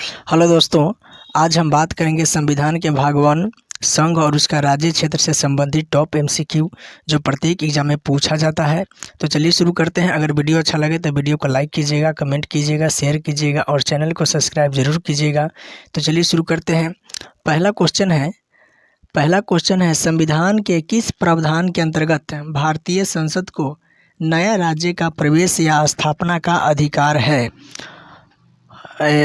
Hello दोस्तों, आज हम बात करेंगे संविधान के भाग 1 संघ और उसका राज्य क्षेत्र से संबंधित टॉप एमसीक्यू जो प्रत्येक एग्जाम में पूछा जाता है। तो चलिए शुरू करते हैं। अगर वीडियो अच्छा लगे तो वीडियो को लाइक कीजिएगा, कमेंट कीजिएगा, शेयर कीजिएगा और चैनल को सब्सक्राइब जरूर कीजिएगा। तो चलिए शुरू करते हैं। पहला क्वेश्चन है संविधान के किस प्रावधान के अंतर्गत भारतीय संसद को नया राज्य का प्रवेश या स्थापना का अधिकार है।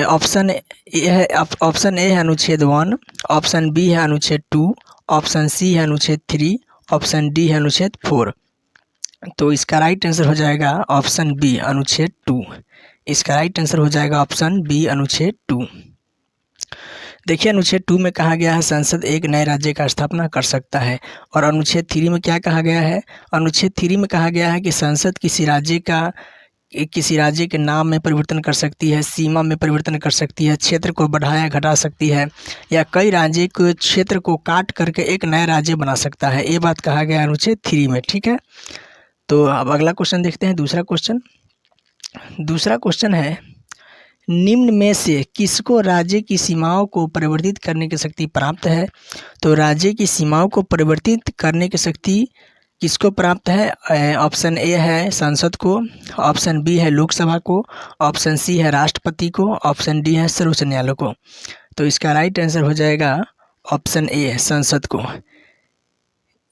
ऑप्शन ए है अनुच्छेद 1, ऑप्शन बी है अनुच्छेद 2, ऑप्शन सी है अनुच्छेद 3, ऑप्शन डी है अनुच्छेद 4। तो इसका राइट आंसर हो जाएगा ऑप्शन बी अनुच्छेद 2। इसका राइट आंसर हो जाएगा ऑप्शन बी अनुच्छेद 2। देखिए अनुच्छेद 2 में कहा गया है संसद एक नए राज्य का स्थापना कर सकता है। और अनुच्छेद 3 में क्या कहा गया है? अनुच्छेद 3 में कहा गया है कि संसद किसी राज्य के नाम में परिवर्तन कर सकती है, सीमा में परिवर्तन कर सकती है, क्षेत्र को बढ़ाया घटा सकती है या कई राज्य के क्षेत्र को काट करके एक नया राज्य बना सकता है। ये बात कहा गया अनुच्छेद 3 में। ठीक है, तो अब अगला क्वेश्चन देखते हैं। दूसरा क्वेश्चन है निम्न में से किसको राज्य की सीमाओं को परिवर्तित करने की शक्ति प्राप्त है? तो राज्य की सीमाओं को परिवर्तित करने की शक्ति किसको प्राप्त है? ऑप्शन ए है संसद को, ऑप्शन बी है लोकसभा को, ऑप्शन सी है राष्ट्रपति को, ऑप्शन डी है सर्वोच्च न्यायालय को। तो इसका राइट आंसर हो जाएगा ऑप्शन ए संसद को।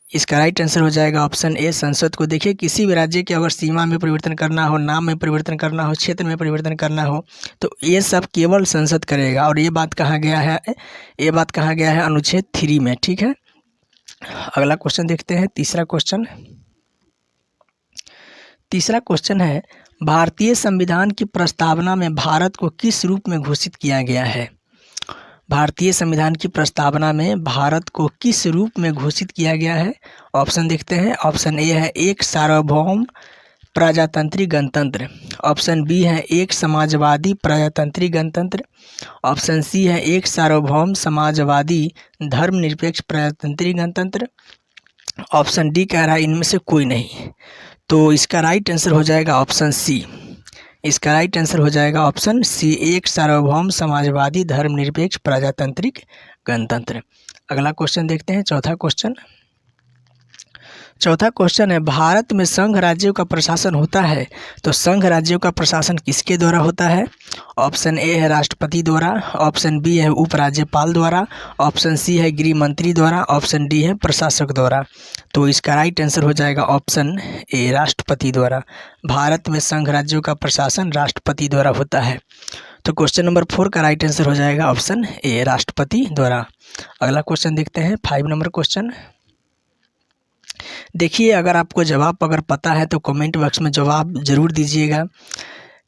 इसका राइट आंसर हो जाएगा ऑप्शन ए संसद को। देखिए किसी भी राज्य के अगर सीमा में परिवर्तन करना हो, नाम में परिवर्तन करना हो, क्षेत्र में परिवर्तन करना हो तो ये सब केवल संसद करेगा। और ये बात कहा गया है अनुच्छेद 3 में। ठीक है, अगला क्वेश्चन देखते हैं। तीसरा क्वेश्चन है भारतीय संविधान की प्रस्तावना में भारत को किस रूप में घोषित किया गया है? भारतीय संविधान की प्रस्तावना में भारत को किस रूप में घोषित किया गया है? ऑप्शन देखते हैं। ऑप्शन ए है एक सार्वभौम प्रजातांत्रिक गणतंत्र, ऑप्शन बी है एक समाजवादी प्रजातांत्रिक गणतंत्र, ऑप्शन सी है एक सार्वभौम समाजवादी धर्मनिरपेक्ष प्रजातांत्रिक गणतंत्र, ऑप्शन डी कह रहा है इनमें से कोई नहीं। तो इसका राइट आंसर हो जाएगा ऑप्शन सी। इसका राइट आंसर हो जाएगा ऑप्शन सी, एक सार्वभौम समाजवादी धर्मनिरपेक्ष प्रजातांत्रिक गणतंत्र। अगला क्वेश्चन देखते हैं। चौथा क्वेश्चन है भारत में संघ राज्यों का प्रशासन होता है तो संघ राज्यों का प्रशासन किसके द्वारा होता है? ऑप्शन ए है राष्ट्रपति द्वारा, ऑप्शन बी है उपराज्यपाल द्वारा, ऑप्शन सी है गृह मंत्री द्वारा, ऑप्शन डी है प्रशासक द्वारा। तो इसका राइट आंसर हो जाएगा ऑप्शन ए राष्ट्रपति द्वारा। भारत में संघ राज्यों का प्रशासन राष्ट्रपति द्वारा होता है। तो क्वेश्चन नंबर 4 का राइट आंसर हो जाएगा ऑप्शन ए राष्ट्रपति द्वारा। अगला क्वेश्चन देखते हैं। 5 नंबर क्वेश्चन। देखिए अगर आपको जवाब अगर पता है तो कमेंट बॉक्स में जवाब जरूर दीजिएगा।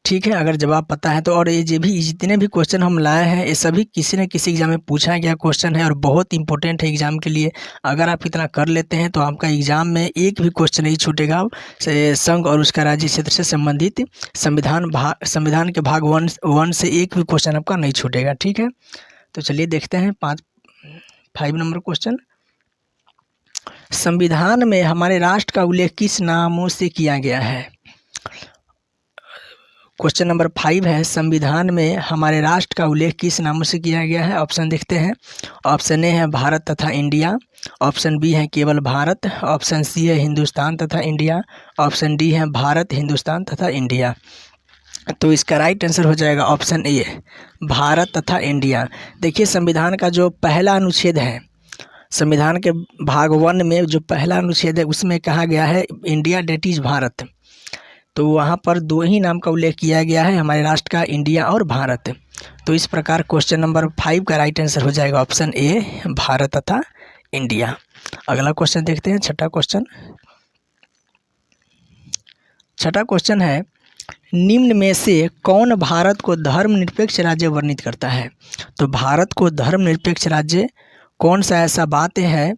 ठीक है, अगर जवाब पता है तो। और ये जितने भी क्वेश्चन हम लाए हैं ये सभी किसी न किसी एग्जाम में पूछा गया क्वेश्चन है और बहुत इंपॉर्टेंट है एग्जाम के लिए। अगर आप इतना कर लेते हैं तो आपका एग्जाम में एक भी क्वेश्चन नहीं छूटेगा संघ और उसका राज्य क्षेत्र से संबंधित। संविधान के भाग 1 से एक भी क्वेश्चन आपका नहीं छूटेगा। ठीक है, तो चलिए देखते हैं 5 नंबर क्वेश्चन। संविधान में हमारे राष्ट्र का उल्लेख किस नामों से किया गया है? क्वेश्चन नंबर 5 है संविधान में हमारे राष्ट्र का उल्लेख किस नामों से किया गया है? ऑप्शन देखते हैं। ऑप्शन ए है भारत तथा इंडिया, ऑप्शन बी है केवल भारत, ऑप्शन सी है हिंदुस्तान तथा इंडिया, ऑप्शन डी है भारत हिंदुस्तान तथा इंडिया। तो इसका राइट आंसर हो जाएगा ऑप्शन ए भारत तथा इंडिया। देखिए संविधान का जो पहला अनुच्छेद है, संविधान के भाग 1 में जो पहला अनुच्छेद है उसमें कहा गया है इंडिया डेट इज भारत। तो वहाँ पर 2 ही नाम का उल्लेख किया गया है हमारे राष्ट्र का, इंडिया और भारत। तो इस प्रकार क्वेश्चन नंबर 5 का राइट आंसर हो जाएगा ऑप्शन ए भारत तथा इंडिया। अगला क्वेश्चन देखते हैं। छठा क्वेश्चन है निम्न में से कौन भारत को धर्मनिरपेक्ष राज्य वर्णित करता है? तो भारत को धर्मनिरपेक्ष राज्य कौन सा ऐसा बात है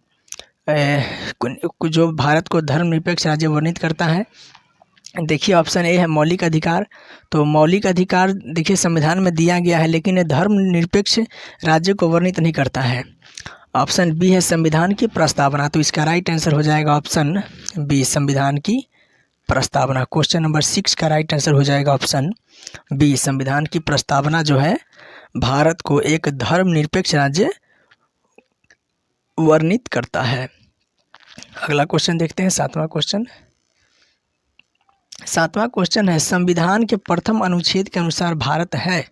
जो भारत को धर्मनिरपेक्ष राज्य वर्णित करता है? देखिए ऑप्शन ए है मौलिक अधिकार। तो मौलिक अधिकार देखिए संविधान में दिया गया है लेकिन ये धर्मनिरपेक्ष राज्य को वर्णित नहीं करता है। ऑप्शन बी है संविधान की प्रस्तावना। तो इसका राइट आंसर हो जाएगा ऑप्शन बी संविधान की प्रस्तावना। क्वेश्चन नंबर 6 का राइट आंसर हो जाएगा ऑप्शन बी संविधान की प्रस्तावना जो है भारत को एक धर्मनिरपेक्ष राज्य वर्णित करता है? अगला क्वेश्चन देखते हैं, सातवां क्वेश्चन। सातवां क्वेश्चन है, संविधान के प्रथम अनुच्छेद के अनुसार भारत है?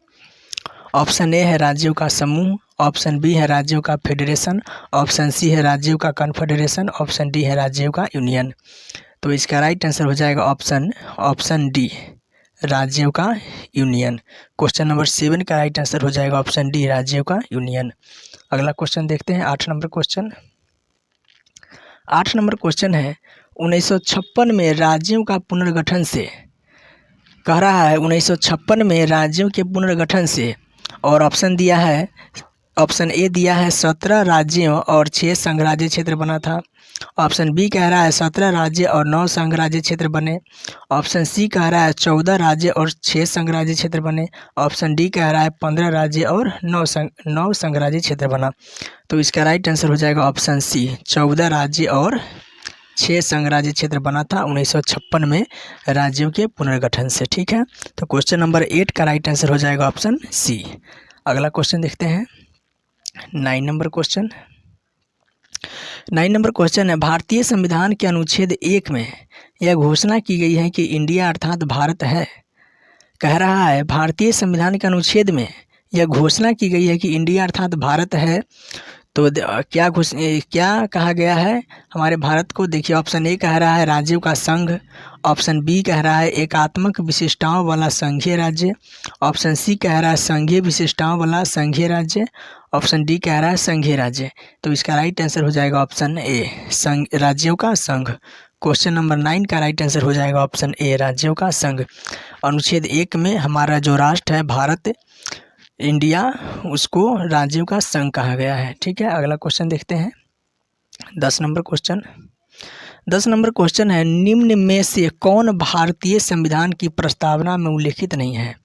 ऑप्शन ए है राज्यों का समूह, ऑप्शन बी है राज्यों का फेडरेशन, ऑप्शन सी है राज्यों का कन्फेडरेशन, ऑप्शन डी है राज्यों का यूनियन। तो इसका राइट आंसर हो जाएगा ऑप्शन डी, राज्यों का यूनियन। क्वेश्चन नंबर 7 का राइट आंसर हो जाएगा ऑप्शन डी, राज्यों का यूनियन। अगला क्वेश्चन देखते हैं, 8 नंबर क्वेश्चन। 8 नंबर क्वेश्चन है, 1956 में राज्यों का पुनर्गठन से, कह रहा है 1956 में राज्यों के पुनर्गठन से, और ऑप्शन दिया है, ऑप्शन ए दिया है 17 राज्यों और 6 संघराज्य क्षेत्र बना था। ऑप्शन बी कह रहा है 17 राज्य और 9 संघराज्य क्षेत्र बने। ऑप्शन सी कह रहा है 14 राज्य और 6 संघराज्य क्षेत्र बने। ऑप्शन डी कह रहा है 15 राज्य और 9 संघराज्य क्षेत्र बना। तो इसका राइट आंसर हो जाएगा ऑप्शन सी, 14 राज्य और 6 संघराज्य क्षेत्र बना था 1956 में राज्यों के पुनर्गठन से। ठीक है, तो क्वेश्चन नंबर 8 का राइट आंसर हो जाएगा ऑप्शन सी। अगला क्वेश्चन देखते हैं, 9 नंबर क्वेश्चन। 9 नंबर क्वेश्चन है, भारतीय संविधान के अनुच्छेद 1 में यह घोषणा की गई है कि इंडिया अर्थात भारत है। कह रहा है भारतीय संविधान के अनुच्छेद में यह घोषणा की गई है कि इंडिया अर्थात भारत है। तो क्या कहा गया है हमारे भारत को? देखिए, ऑप्शन ए कह रहा है राज्यों का संघ, ऑप्शन बी कह रहा है एकात्मक विशिष्टताओं वाला संघीय राज्य, ऑप्शन सी कह रहा है संघीय विशिष्टताओं वाला संघीय राज्य, ऑप्शन डी कह रहा है संघीय राज्य। तो इसका राइट आंसर हो जाएगा ऑप्शन ए, राज्यों का संघ। क्वेश्चन नंबर 9 का राइट आंसर हो जाएगा ऑप्शन ए, राज्यों का संघ। अनुच्छेद 1 में हमारा जो राष्ट्र है भारत, इंडिया, उसको राज्यों का संघ कहा गया है। ठीक है, अगला क्वेश्चन देखते हैं, 10 नंबर क्वेश्चन। 10 नंबर क्वेश्चन है, निम्न में से कौन भारतीय संविधान की प्रस्तावना में उल्लेखित नहीं है?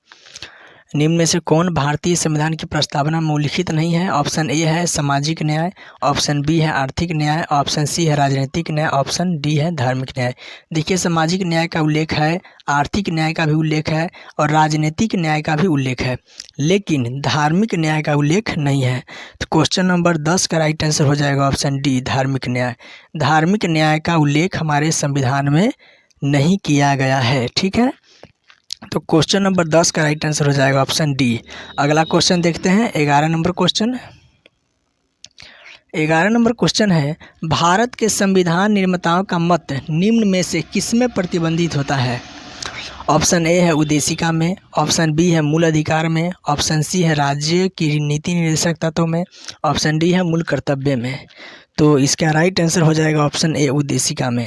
निम्न में से कौन भारतीय संविधान की प्रस्तावना में उल्लेखित नहीं है? ऑप्शन ए है सामाजिक न्याय, ऑप्शन बी है आर्थिक न्याय, ऑप्शन सी है राजनीतिक न्याय, ऑप्शन डी है धार्मिक न्याय। देखिए, सामाजिक न्याय का उल्लेख है, आर्थिक न्याय का भी उल्लेख है और राजनीतिक न्याय का भी उल्लेख है, लेकिन धार्मिक न्याय का उल्लेख नहीं है। तो क्वेश्चन नंबर 10 का राइट आंसर हो जाएगा ऑप्शन डी, धार्मिक न्याय। धार्मिक न्याय का उल्लेख हमारे संविधान में नहीं किया गया है। ठीक है, तो क्वेश्चन नंबर 10 का राइट आंसर हो जाएगा ऑप्शन डी। अगला क्वेश्चन देखते हैं, 11 नंबर क्वेश्चन। 11 नंबर क्वेश्चन है, भारत के संविधान निर्माताओं का मत निम्न में से किसमें प्रतिबंधित होता है? ऑप्शन ए है उद्देशिका में, ऑप्शन बी है मूल अधिकार में, ऑप्शन सी है राज्य की नीति निर्देशक तत्वों में, ऑप्शन डी है मूल कर्तव्य में। तो इसका राइट आंसर हो जाएगा ऑप्शन ए, उद्देशिका में।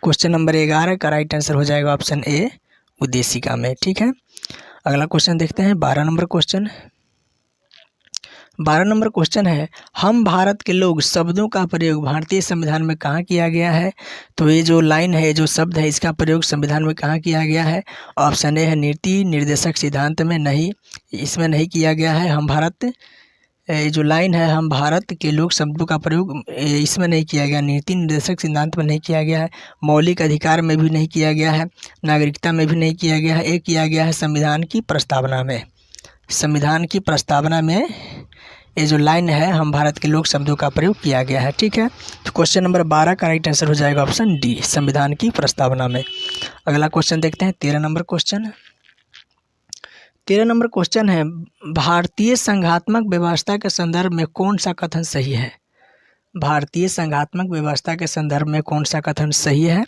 क्वेश्चन नंबर 11 का राइट आंसर हो जाएगा ऑप्शन ए, उद्देशिका में। ठीक है, अगला क्वेश्चन देखते हैं, 12 नंबर क्वेश्चन। 12 नंबर क्वेश्चन है, हम भारत के लोग शब्दों का प्रयोग भारतीय संविधान में कहाँ किया गया है? तो ये जो लाइन है, जो शब्द है, इसका प्रयोग संविधान में कहाँ किया गया है? ऑप्शन ए है नीति निर्देशक सिद्धांत में, नहीं, इसमें नहीं किया गया है। हम भारत, ये जो लाइन है, हम भारत के लोग शब्दों का प्रयोग इसमें नहीं किया गया, नीति निर्देशक सिद्धांत में नहीं किया गया है, मौलिक अधिकार में भी नहीं किया गया है, नागरिकता में भी नहीं किया गया है, ये किया गया है संविधान की प्रस्तावना में। संविधान की प्रस्तावना में ये जो लाइन है, हम भारत के लोग शब्दों का प्रयोग किया गया है। ठीक है, तो क्वेश्चन नंबर 12 का राइट आंसर हो जाएगा ऑप्शन डी, संविधान की प्रस्तावना में। अगला क्वेश्चन देखते हैं, 13 नंबर क्वेश्चन। 13 नंबर क्वेश्चन है, भारतीय संघात्मक व्यवस्था के संदर्भ में कौन सा कथन सही है? भारतीय संघात्मक व्यवस्था के संदर्भ में कौन सा कथन सही है?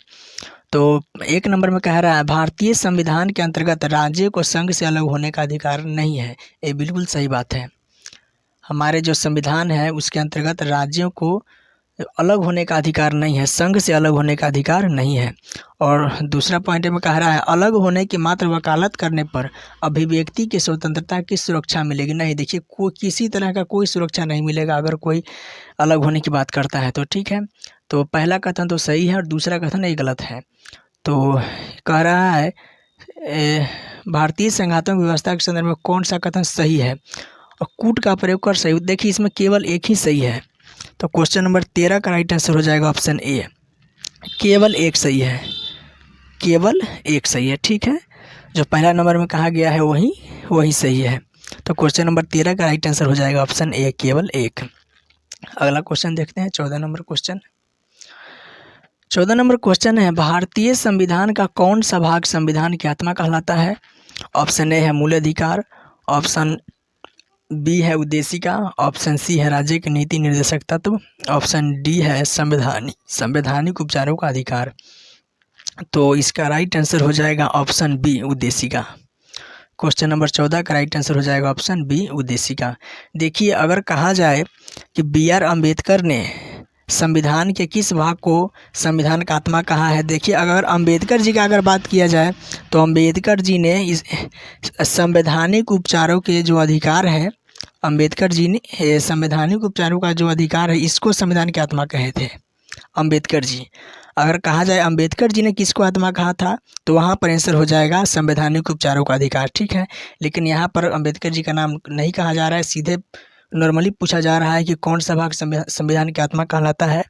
तो 1 नंबर में कह रहा है भारतीय संविधान के अंतर्गत राज्य को संघ से अलग होने का अधिकार नहीं है। ये बिल्कुल सही बात है। हमारे जो संविधान है उसके अंतर्गत राज्यों को अलग होने का अधिकार नहीं है, संघ से अलग होने का अधिकार नहीं है। और दूसरा पॉइंट में कह रहा है अलग होने की मात्र वकालत करने पर अभिव्यक्ति की स्वतंत्रता की सुरक्षा मिलेगी। नहीं, देखिए, किसी तरह का कोई सुरक्षा नहीं मिलेगा अगर कोई अलग होने की बात करता है तो। ठीक है, तो पहला कथन तो सही है और दूसरा कथन ये गलत है। तो कह रहा है भारतीय संघात्मक व्यवस्था के संदर्भ में कौन सा कथन सही है और कूट का प्रयोग कर सही। देखिए, इसमें केवल एक ही सही है। तो क्वेश्चन नंबर 13 का राइट आंसर हो जाएगा ऑप्शन ए, केवल एक सही है, केवल एक सही है। ठीक है, जो पहला नंबर में कहा गया है वही सही है। तो क्वेश्चन नंबर 13 का राइट आंसर हो जाएगा ऑप्शन ए, केवल एक। अगला क्वेश्चन देखते हैं, 14 नंबर क्वेश्चन। 14 नंबर क्वेश्चन है, भारतीय संविधान का कौन सा भाग संविधान की आत्मा कहलाता है? ऑप्शन ए है मूल अधिकार, ऑप्शन बी है उद्देशिका, ऑप्शन सी है राज्य के नीति निर्देशक तत्व, ऑप्शन डी है संवैधानिक उपचारों का अधिकार। तो इसका राइट आंसर हो जाएगा ऑप्शन बी, उद्देशिका। क्वेश्चन नंबर 14 का राइट आंसर हो जाएगा ऑप्शन बी, उद्देशिका। देखिए, अगर कहा जाए कि बी आर अम्बेडकर ने संविधान के किस भाग को संविधान का आत्मा कहा है, देखिए अगर अम्बेडकर जी का अगर बात किया जाए तो अम्बेडकर जी ने इस संवैधानिक उपचारों के जो अधिकार हैं, अम्बेडकर जी ने संवैधानिक उपचारों का जो अधिकार है इसको संविधान की आत्मा कहे थे अम्बेडकर जी। अगर कहा जाए अम्बेडकर जी ने किसको आत्मा कहा था तो वहाँ पर आंसर हो जाएगा संवैधानिक उपचारों का अधिकार, ठीक है। लेकिन यहाँ पर अम्बेडकर जी का नाम नहीं कहा जा रहा है, सीधे नॉर्मली पूछा जा रहा है कि कौन सा भाग संविधान की आत्मा कहलाता है,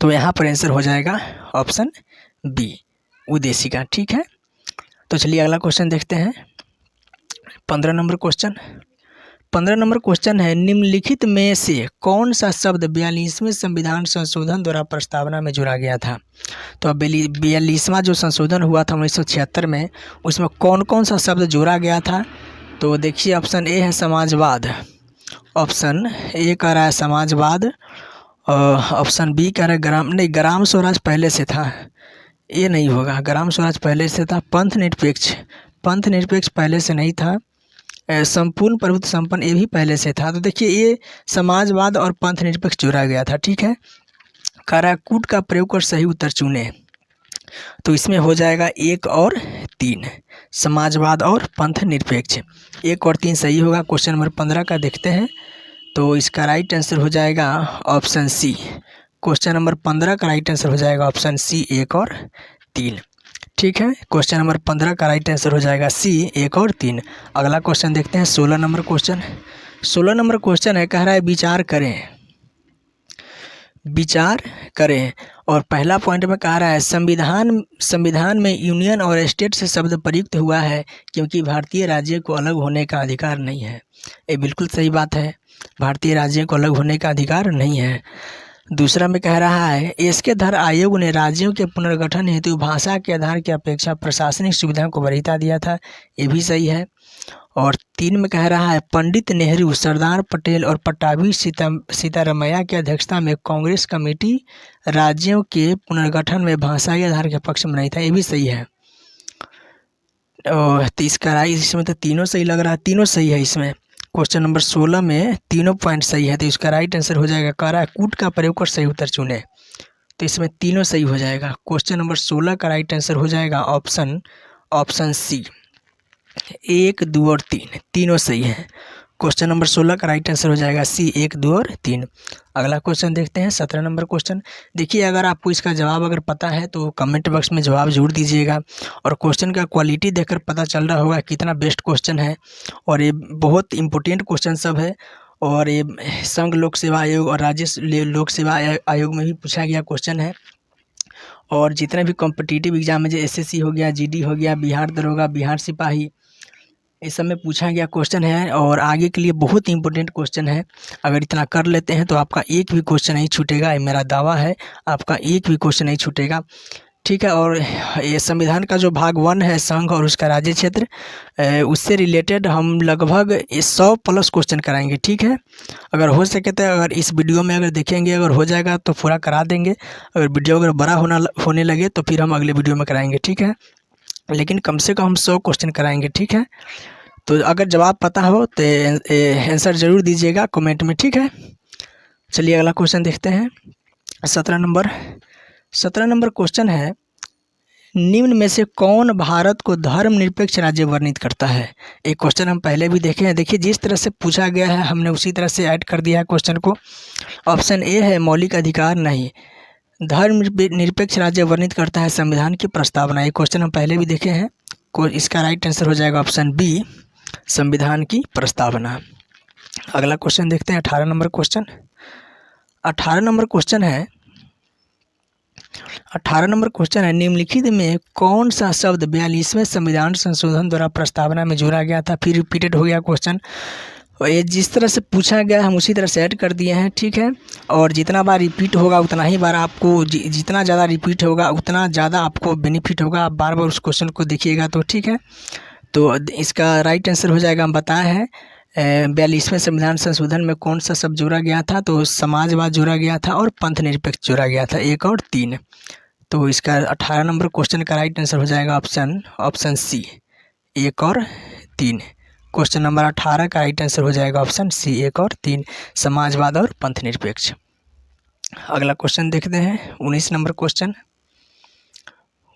तो यहाँ पर आंसर हो जाएगा ऑप्शन बी, उद्देशिका, ठीक है। तो चलिए अगला क्वेश्चन देखते हैं, 15 नंबर क्वेश्चन। 15 नंबर क्वेश्चन है, निम्नलिखित में से कौन सा शब्द 42वें संविधान संशोधन द्वारा प्रस्तावना में जोड़ा गया था? तो 42वां जो संशोधन हुआ था 1976 में, उसमें कौन कौन सा शब्द जोड़ा गया था? तो देखिए, ऑप्शन ए है समाजवाद, ऑप्शन ए कह रहा है समाजवाद, ऑप्शन बी कह रहा है ग्राम स्वराज पहले से था, ये नहीं होगा, ग्राम स्वराज पहले से था। पंथ निरपेक्ष पहले से नहीं था। संपूर्ण प्रभुत्व संपन्न ये भी पहले से था। तो देखिए, ये समाजवाद और पंथ निरपेक्ष जोड़ा गया था, ठीक है। काराकूट का प्रयोग कर सही उत्तर चुने, तो इसमें हो जाएगा 1 और 3, समाजवाद और पंथ निरपेक्ष, 1 और 3 सही होगा। क्वेश्चन नंबर 15 का देखते हैं, तो इसका राइट आंसर हो जाएगा ऑप्शन सी। क्वेश्चन नंबर 15 का राइट आंसर हो जाएगा ऑप्शन सी, 1 और 3, ठीक है। क्वेश्चन नंबर 15 का राइट आंसर हो जाएगा सी, 1 और 3। अगला क्वेश्चन देखते हैं, 16 नंबर क्वेश्चन। 16 नंबर क्वेश्चन है, कह रहा है विचार करें और पहला पॉइंट में कह रहा है संविधान में यूनियन और स्टेट से शब्द प्रयुक्त हुआ है क्योंकि भारतीय राज्य को अलग होने का अधिकार नहीं है। ये बिल्कुल सही बात है, भारतीय राज्य को अलग होने का अधिकार नहीं है। दूसरा में कह रहा है एसके धर आयोग ने राज्यों के पुनर्गठन हेतु भाषा के आधार की अपेक्षा प्रशासनिक सुविधाओं को वरीयता दिया था, ये भी सही है। और 3 में कह रहा है पंडित नेहरू, सरदार पटेल और पट्टाभी सीतारमैया की अध्यक्षता में कांग्रेस कमेटी राज्यों के पुनर्गठन में भाषाई आधार के पक्ष में नहीं था, ये भी सही है। और इसका इसमें तो तीनों सही लग रहा है, तीनों सही है इसमें। क्वेश्चन नंबर 16 में तीनों पॉइंट सही है, तो इसका राइट आंसर हो जाएगा काराकूट का प्रयोग कर सही उत्तर चुने, तो इसमें तीनों सही हो जाएगा। क्वेश्चन नंबर 16 का राइट आंसर हो जाएगा ऑप्शन सी, 1, 2 और 3 तीनों सही है। क्वेश्चन नंबर 16 का राइट आंसर हो जाएगा सी, 1, 2 और 3। अगला क्वेश्चन देखते हैं, 17 नंबर क्वेश्चन। देखिए, अगर आपको इसका जवाब अगर पता है तो कमेंट बॉक्स में जवाब जरूर दीजिएगा, और क्वेश्चन का क्वालिटी देखकर पता चल रहा होगा कितना बेस्ट क्वेश्चन है, और ये बहुत इंपॉर्टेंट क्वेश्चन सब है, और ये संघ लोक सेवा आयोग और राज्य लोक सेवा आयोग में भी पूछा गया क्वेश्चन है। और जितने भी कॉम्पिटिटिव एग्जाम है, जैसे SSC हो गया, GD हो गया, बिहार दरोगा, बिहार सिपाही, इस सब में पूछा गया क्वेश्चन है, और आगे के लिए बहुत इंपॉर्टेंट क्वेश्चन है। अगर इतना कर लेते हैं तो आपका एक भी क्वेश्चन नहीं छूटेगा, ये मेरा दावा है, आपका एक भी क्वेश्चन नहीं छूटेगा, ठीक है। और ये संविधान का जो भाग 1 है, संघ और उसका राज्य क्षेत्र, उससे रिलेटेड हम लगभग 100+ क्वेश्चन कराएंगे, ठीक है। अगर हो सके तो अगर इस वीडियो में अगर देखेंगे, अगर हो जाएगा तो पूरा करा देंगे, अगर वीडियो अगर बड़ा होने लगे तो फिर हम अगले वीडियो में कराएंगे, ठीक है। लेकिन कम से कम हम 100 क्वेश्चन कराएंगे, ठीक है। तो अगर जवाब पता हो तो आंसर ज़रूर दीजिएगा कमेंट में, ठीक है। चलिए अगला क्वेश्चन देखते हैं, 17 नंबर क्वेश्चन है, निम्न में से कौन भारत को धर्मनिरपेक्ष राज्य वर्णित करता है? एक क्वेश्चन हम पहले भी देखे हैं, देखिए जिस तरह से पूछा गया है हमने उसी तरह से ऐड कर दिया है क्वेश्चन को। ऑप्शन ए है मौलिक अधिकार नहीं, धर्मनिरपेक्ष राज्य वर्णित करता है संविधान की प्रस्तावना, ये क्वेश्चन हम पहले भी देखे हैं। इसका राइट आंसर हो जाएगा ऑप्शन बी, संविधान की प्रस्तावना। अगला क्वेश्चन देखते हैं, 18 नंबर क्वेश्चन। 18 नंबर क्वेश्चन है, 18 नंबर क्वेश्चन है, निम्नलिखित में कौन सा शब्द 42वें संविधान संशोधन द्वारा प्रस्तावना में जोड़ा गया था। फिर रिपीटेड हो गया क्वेश्चन, और ये जिस तरह से पूछा गया हम उसी तरह से ऐड कर दिए हैं, ठीक है। और जितना बार रिपीट होगा उतना ही बार आपको जितना ज़्यादा रिपीट होगा उतना ज़्यादा आपको बेनिफिट होगा। आप बार बार उस क्वेश्चन को देखिएगा तो ठीक है। तो इसका राइट आंसर हो जाएगा, हम बताए हैं 42वें संविधान संशोधन में कौन सा शब्द जोड़ा गया था, तो समाजवाद जोड़ा गया था और पंथ निरपेक्ष जोड़ा गया था, 1 और 3। तो इसका 18 नंबर क्वेश्चन का राइट आंसर हो जाएगा ऑप्शन सी, 1 और 3। क्वेश्चन नंबर 18 का राइट आंसर हो जाएगा ऑप्शन सी, 1 और 3, समाजवाद और पंथ निरपेक्ष। अगला क्वेश्चन देखते हैं 19 नंबर क्वेश्चन।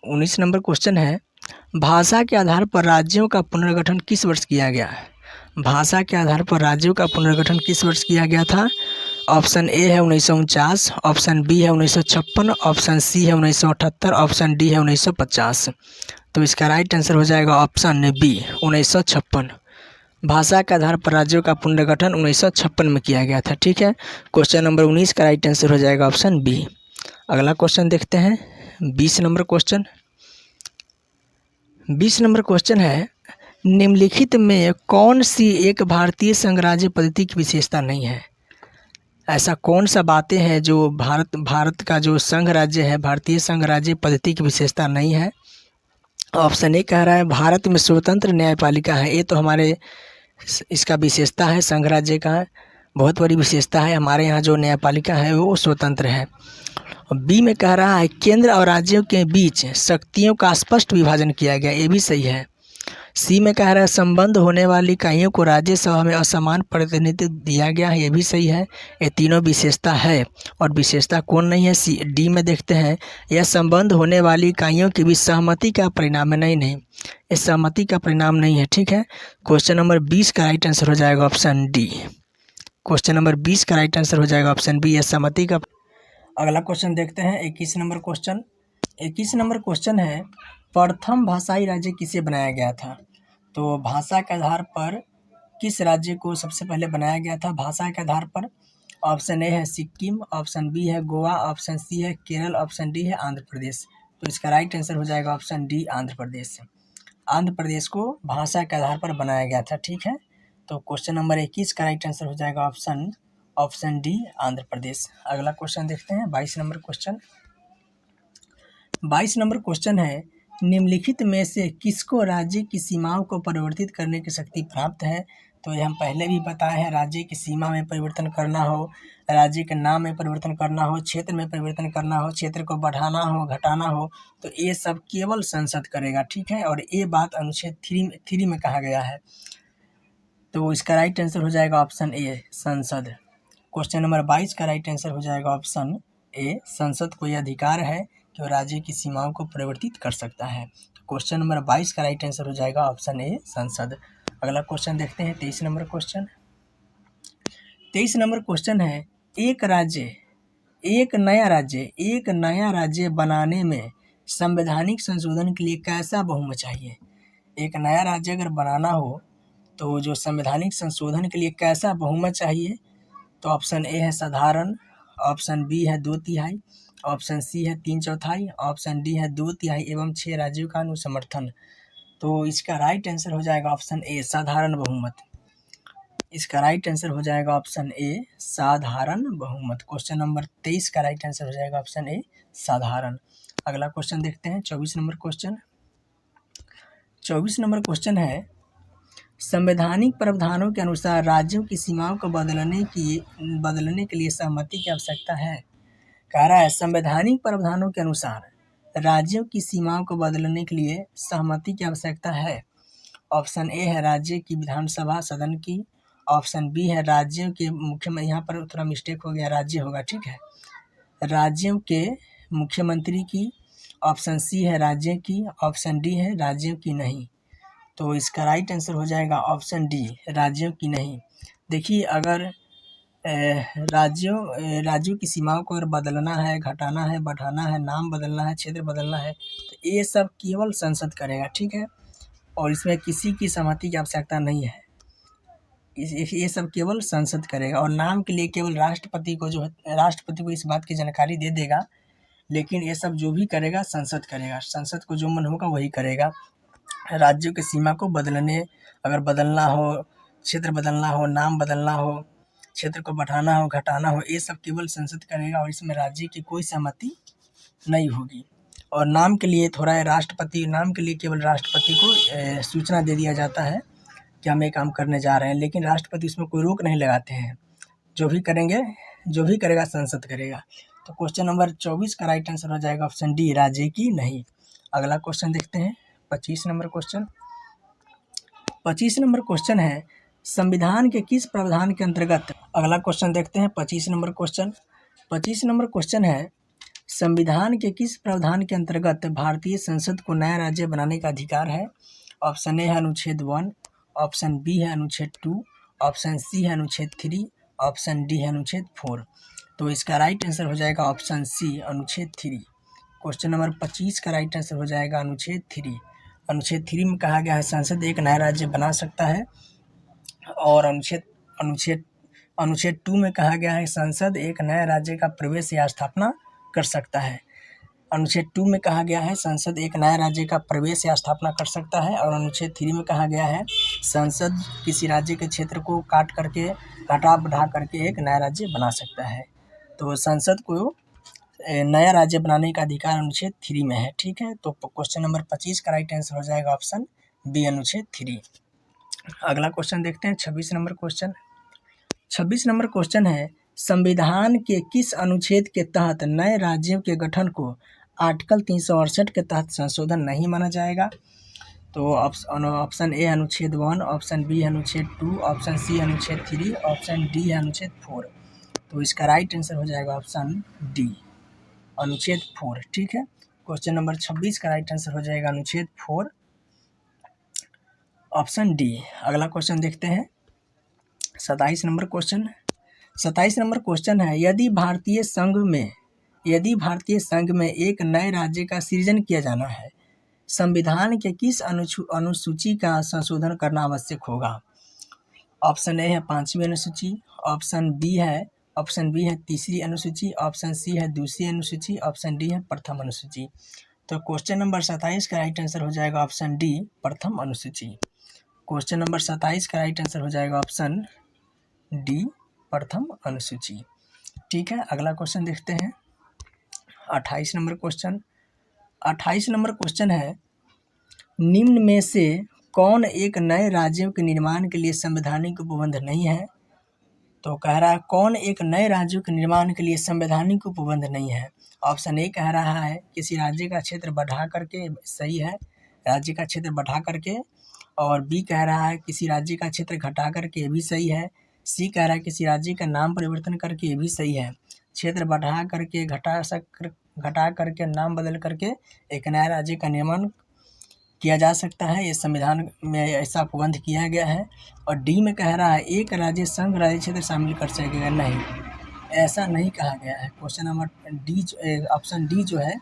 19 नंबर क्वेश्चन है, भाषा के आधार पर राज्यों का पुनर्गठन किस वर्ष किया गया है। भाषा के आधार पर राज्यों का पुनर्गठन किस वर्ष किया गया था। ऑप्शन ए है 1949, ऑप्शन बी है 1956, ऑप्शन सी है 1978, ऑप्शन डी है 1950। तो इसका राइट आंसर हो जाएगा ऑप्शन बी, 1956। भाषा के आधार पर राज्यों का पुनर्गठन 1956 में किया गया था, ठीक है। क्वेश्चन नंबर 19 का राइट आंसर हो जाएगा ऑप्शन बी। अगला क्वेश्चन देखते हैं 20 नंबर क्वेश्चन। 20 नंबर क्वेश्चन है, निम्नलिखित में कौन सी एक भारतीय संघ राज्य पद्धति की विशेषता नहीं है। ऐसा कौन सा बातें हैं जो भारत का जो संघ राज्य है, भारतीय संघ राज्य पद्धति की विशेषता नहीं है। ऑप्शन ए कह रहा है भारत में स्वतंत्र न्यायपालिका है, ये तो हमारे इसका विशेषता है, संघ राज्य का बहुत बड़ी विशेषता है। हमारे यहाँ जो न्यायपालिका है वो स्वतंत्र है। बी में कह रहा है केंद्र और राज्यों के बीच शक्तियों का स्पष्ट विभाजन किया गया, ये भी सही है। सी में कह रहा है संबंध होने वाली इकाइयों को राज्यसभा में असमान प्रतिनिधित्व दिया गया है, ये भी सही है। ये तीनों विशेषता है और विशेषता कौन नहीं है। सी डी में देखते हैं, यह संबंध होने वाली इकाइयों के बीच सहमति का परिणाम है। नहीं, ये सहमति का परिणाम नहीं है, ठीक है। क्वेश्चन नंबर 20 का राइट आंसर हो जाएगा ऑप्शन डी। क्वेश्चन नंबर 20 का राइट आंसर हो जाएगा ऑप्शन बी, यह सहमति का। अगला क्वेश्चन देखते हैं 21 नंबर क्वेश्चन। 21 नंबर क्वेश्चन है, प्रथम भाषाई राज्य किसे बनाया गया था। तो भाषा के आधार पर किस राज्य को सबसे पहले बनाया गया था भाषा के आधार पर। ऑप्शन ए है सिक्किम, ऑप्शन बी है गोवा, ऑप्शन सी है केरल, ऑप्शन डी है आंध्र प्रदेश। तो इसका राइट आंसर हो जाएगा ऑप्शन डी, आंध्र प्रदेश। आंध्र प्रदेश को भाषा के आधार पर बनाया गया था, ठीक है। तो क्वेश्चन नंबर 21 का राइट आंसर हो जाएगा ऑप्शन डी, आंध्र प्रदेश। अगला क्वेश्चन देखते हैं 22 नंबर क्वेश्चन। 22 नंबर क्वेश्चन है, निम्नलिखित में से किसको राज्य की सीमाओं को परिवर्तित करने की शक्ति प्राप्त है। तो ये हम पहले भी बताए हैं, राज्य की सीमा में परिवर्तन करना हो, राज्य के नाम में परिवर्तन करना हो, क्षेत्र में परिवर्तन करना हो, क्षेत्र को बढ़ाना हो घटाना हो, तो ये सब केवल संसद करेगा, ठीक है। और ये बात अनुच्छेद 3 में कहा गया है। तो इसका राइट आंसर हो जाएगा ऑप्शन ए, संसद। क्वेश्चन नंबर 22 का राइट आंसर हो जाएगा ऑप्शन ए, संसद को यह अधिकार है कि वो राज्य की सीमाओं को परिवर्तित कर सकता है। तो क्वेश्चन नंबर 22 का राइट आंसर हो जाएगा ऑप्शन ए, संसद। अगला क्वेश्चन देखते हैं 23 नंबर क्वेश्चन। 23 नंबर क्वेश्चन है, एक नया राज्य बनाने में संवैधानिक संशोधन के लिए कैसा बहुमत चाहिए। एक नया राज्य अगर बनाना हो तो जो संवैधानिक संशोधन के लिए कैसा बहुमत चाहिए। तो ऑप्शन ए है साधारण, ऑप्शन बी है 2/3, ऑप्शन सी है 3/4, ऑप्शन डी है 2/3 एवं 6 राज्यों का अनुसमर्थन। तो इसका राइट आंसर हो जाएगा ऑप्शन ए, साधारण बहुमत। इसका राइट आंसर हो जाएगा ऑप्शन ए, साधारण बहुमत। क्वेश्चन नंबर 23 का राइट आंसर हो जाएगा ऑप्शन ए, साधारण। अगला क्वेश्चन देखते हैं 24 नंबर क्वेश्चन। 24 नंबर क्वेश्चन है, संवैधानिक प्रावधानों के अनुसार राज्यों की सीमाओं को बदलने के लिए सहमति की आवश्यकता है। कह रहा है संवैधानिक प्रावधानों के अनुसार राज्यों की सीमाओं को बदलने के लिए सहमति की आवश्यकता है। ऑप्शन ए है राज्य की विधानसभा सदन की, ऑप्शन बी है राज्यों के मुख्यमंत्री, यहाँ पर थोड़ा मिस्टेक हो गया, राज्य होगा, ठीक है, राज्यों के मुख्यमंत्री की, ऑप्शन सी है राज्य की, ऑप्शन डी है राज्यों की नहीं। तो इसका राइट आंसर हो जाएगा ऑप्शन डी, राज्यों की नहीं। देखिए अगर राज्यों की सीमाओं को अगर बदलना है, घटाना है, बढ़ाना है, नाम बदलना है, क्षेत्र बदलना है, तो ये सब केवल संसद करेगा, ठीक है। और इसमें किसी की सहमति की आवश्यकता नहीं है, ये सब केवल संसद करेगा। और नाम के लिए केवल राष्ट्रपति को इस बात की जानकारी दे देगा लेकिन ये सब जो भी करेगा संसद करेगा, संसद को जो मन होगा वही करेगा। राज्यों की सीमा को अगर बदलना हो, क्षेत्र बदलना हो, नाम बदलना हो, क्षेत्र को बढ़ाना हो, घटाना हो, ये सब केवल संसद करेगा और इसमें राज्य की कोई सहमति नहीं होगी। और नाम के लिए नाम के लिए केवल राष्ट्रपति को सूचना दे दिया जाता है कि हम ये काम करने जा रहे हैं, लेकिन राष्ट्रपति उसमें कोई रोक नहीं लगाते हैं। जो भी करेगा संसद करेगा। तो क्वेश्चन नंबर 24 का राइट आंसर हो जाएगा ऑप्शन डी, राज्य की नहीं। अगला क्वेश्चन देखते हैं 25 नंबर क्वेश्चन। 25 नंबर क्वेश्चन है संविधान के किस प्रावधान के अंतर्गत। अगला क्वेश्चन देखते हैं 25 नंबर क्वेश्चन। 25 नंबर क्वेश्चन है संविधान के किस प्रावधान के अंतर्गत भारतीय संसद को नया राज्य बनाने का अधिकार है। ऑप्शन ए है अनुच्छेद 1, ऑप्शन बी है अनुच्छेद 2, ऑप्शन सी है अनुच्छेद 3, ऑप्शन डी है अनुच्छेद 4। तो इसका राइट आंसर हो जाएगा ऑप्शन सी, अनुच्छेद 3। क्वेश्चन नंबर 25 का राइट आंसर हो जाएगा अनुच्छेद 3। अनुच्छेद 3 में कहा गया है संसद एक नया राज्य बना सकता है। और अनुच्छेद 2 में कहा गया है संसद एक नए राज्य का प्रवेश या स्थापना कर सकता है। अनुच्छेद 2 में कहा गया है संसद एक नए राज्य का प्रवेश या स्थापना कर सकता है। और अनुच्छेद 3 में कहा गया है संसद किसी राज्य के क्षेत्र को काट करके, घटा बढ़ा करके एक नया राज्य बना सकता है। तो संसद को नया राज्य बनाने का अधिकार अनुच्छेद 3 में है। ठीक है, तो क्वेश्चन नंबर 25 का राइट आंसर हो जाएगा ऑप्शन बी, अनुच्छेद 3। अगला क्वेश्चन देखते हैं 26 नंबर क्वेश्चन। 26 नंबर क्वेश्चन है संविधान के किस अनुच्छेद के तहत नए राज्यों के गठन को आर्टिकल 368 के तहत संशोधन नहीं माना जाएगा। तो ऑप्शन ए अनुच्छेद 1, ऑप्शन बी अनुच्छेद 2, ऑप्शन सी अनुच्छेद 3, ऑप्शन डी है अनुच्छेद 4। तो इसका राइट आंसर हो जाएगा ऑप्शन डी, अनुच्छेद 4। ठीक है, क्वेश्चन नंबर 26 का राइट आंसर हो जाएगा अनुच्छेद 4, ऑप्शन डी। अगला क्वेश्चन देखते हैं 27 नंबर क्वेश्चन। 27 नंबर क्वेश्चन है यदि भारतीय संघ में एक नए राज्य का सृजन किया जाना है, संविधान के किस अनुसूची का संशोधन करना आवश्यक होगा। ऑप्शन ए है 5वीं अनुसूची, ऑप्शन बी है 3री अनुसूची, ऑप्शन सी है 2री अनुसूची, ऑप्शन डी है प्रथम अनुसूची। तो क्वेश्चन नंबर 27 का राइट आंसर हो जाएगा ऑप्शन डी, प्रथम अनुसूची। क्वेश्चन नंबर 27 का राइट आंसर हो जाएगा ऑप्शन डी, प्रथम अनुसूची। ठीक है, अगला क्वेश्चन देखते हैं 28 नंबर क्वेश्चन। 28 नंबर क्वेश्चन है निम्न में से कौन एक नए राज्यों के निर्माण के लिए संवैधानिक उपबंध नहीं है। तो कह रहा है कौन एक नए राज्यों के निर्माण के लिए संवैधानिक उपबंध नहीं है। ऑप्शन ए कह रहा है किसी राज्य का क्षेत्र बढ़ा करके, सही है, राज्य का क्षेत्र बढ़ा करके। और बी कह रहा है किसी राज्य का क्षेत्र घटा करके, भी सही है। सी कह रहा है किसी राज्य का नाम परिवर्तन करके, ये भी सही है। क्षेत्र बढ़ा करके, घटा करके, नाम बदल करके एक नया राज्य का निर्माण किया जा सकता है, ये संविधान में ऐसा उपबंध किया गया है। और डी में कह रहा है एक राज्य संघ राज्य क्षेत्र शामिल कर सकेगा, नहीं, ऐसा नहीं कहा गया है। Question number D, option D जो है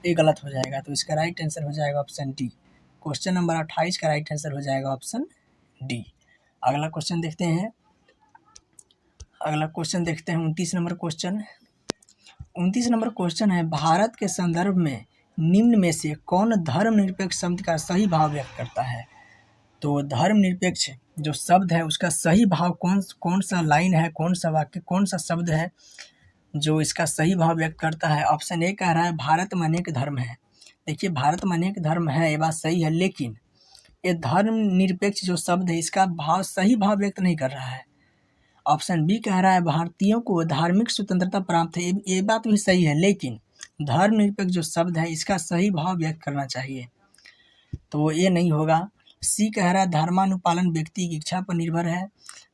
ये गलत हो जाएगा। तो इसका राइट आंसर हो जाएगा ऑप्शन डी। क्वेश्चन नंबर 28 का राइट आंसर हो जाएगा ऑप्शन डी। अगला क्वेश्चन देखते हैं 29 नंबर क्वेश्चन। 29 नंबर क्वेश्चन है भारत के संदर्भ में निम्न में से कौन धर्मनिरपेक्ष शब्द का सही भाव व्यक्त करता है। तो धर्मनिरपेक्ष जो शब्द है उसका सही भाव कौन सा लाइन है, कौन सा वाक्य, कौन सा शब्द है जो इसका सही भाव व्यक्त करता है। ऑप्शन ए कह रहा है भारत में अनेक धर्म है। देखिए भारत में अनेक धर्म है, ये बात सही है, लेकिन ये धर्मनिरपेक्ष जो शब्द है इसका सही भाव व्यक्त नहीं कर रहा है। ऑप्शन बी कह रहा है भारतीयों को धार्मिक स्वतंत्रता प्राप्त है, ये बात भी सही है, लेकिन धर्मनिरपेक्ष जो शब्द है इसका सही भाव व्यक्त करना चाहिए, तो ये नहीं होगा। सी कह रहा है धर्मानुपालन व्यक्ति की इच्छा पर निर्भर है।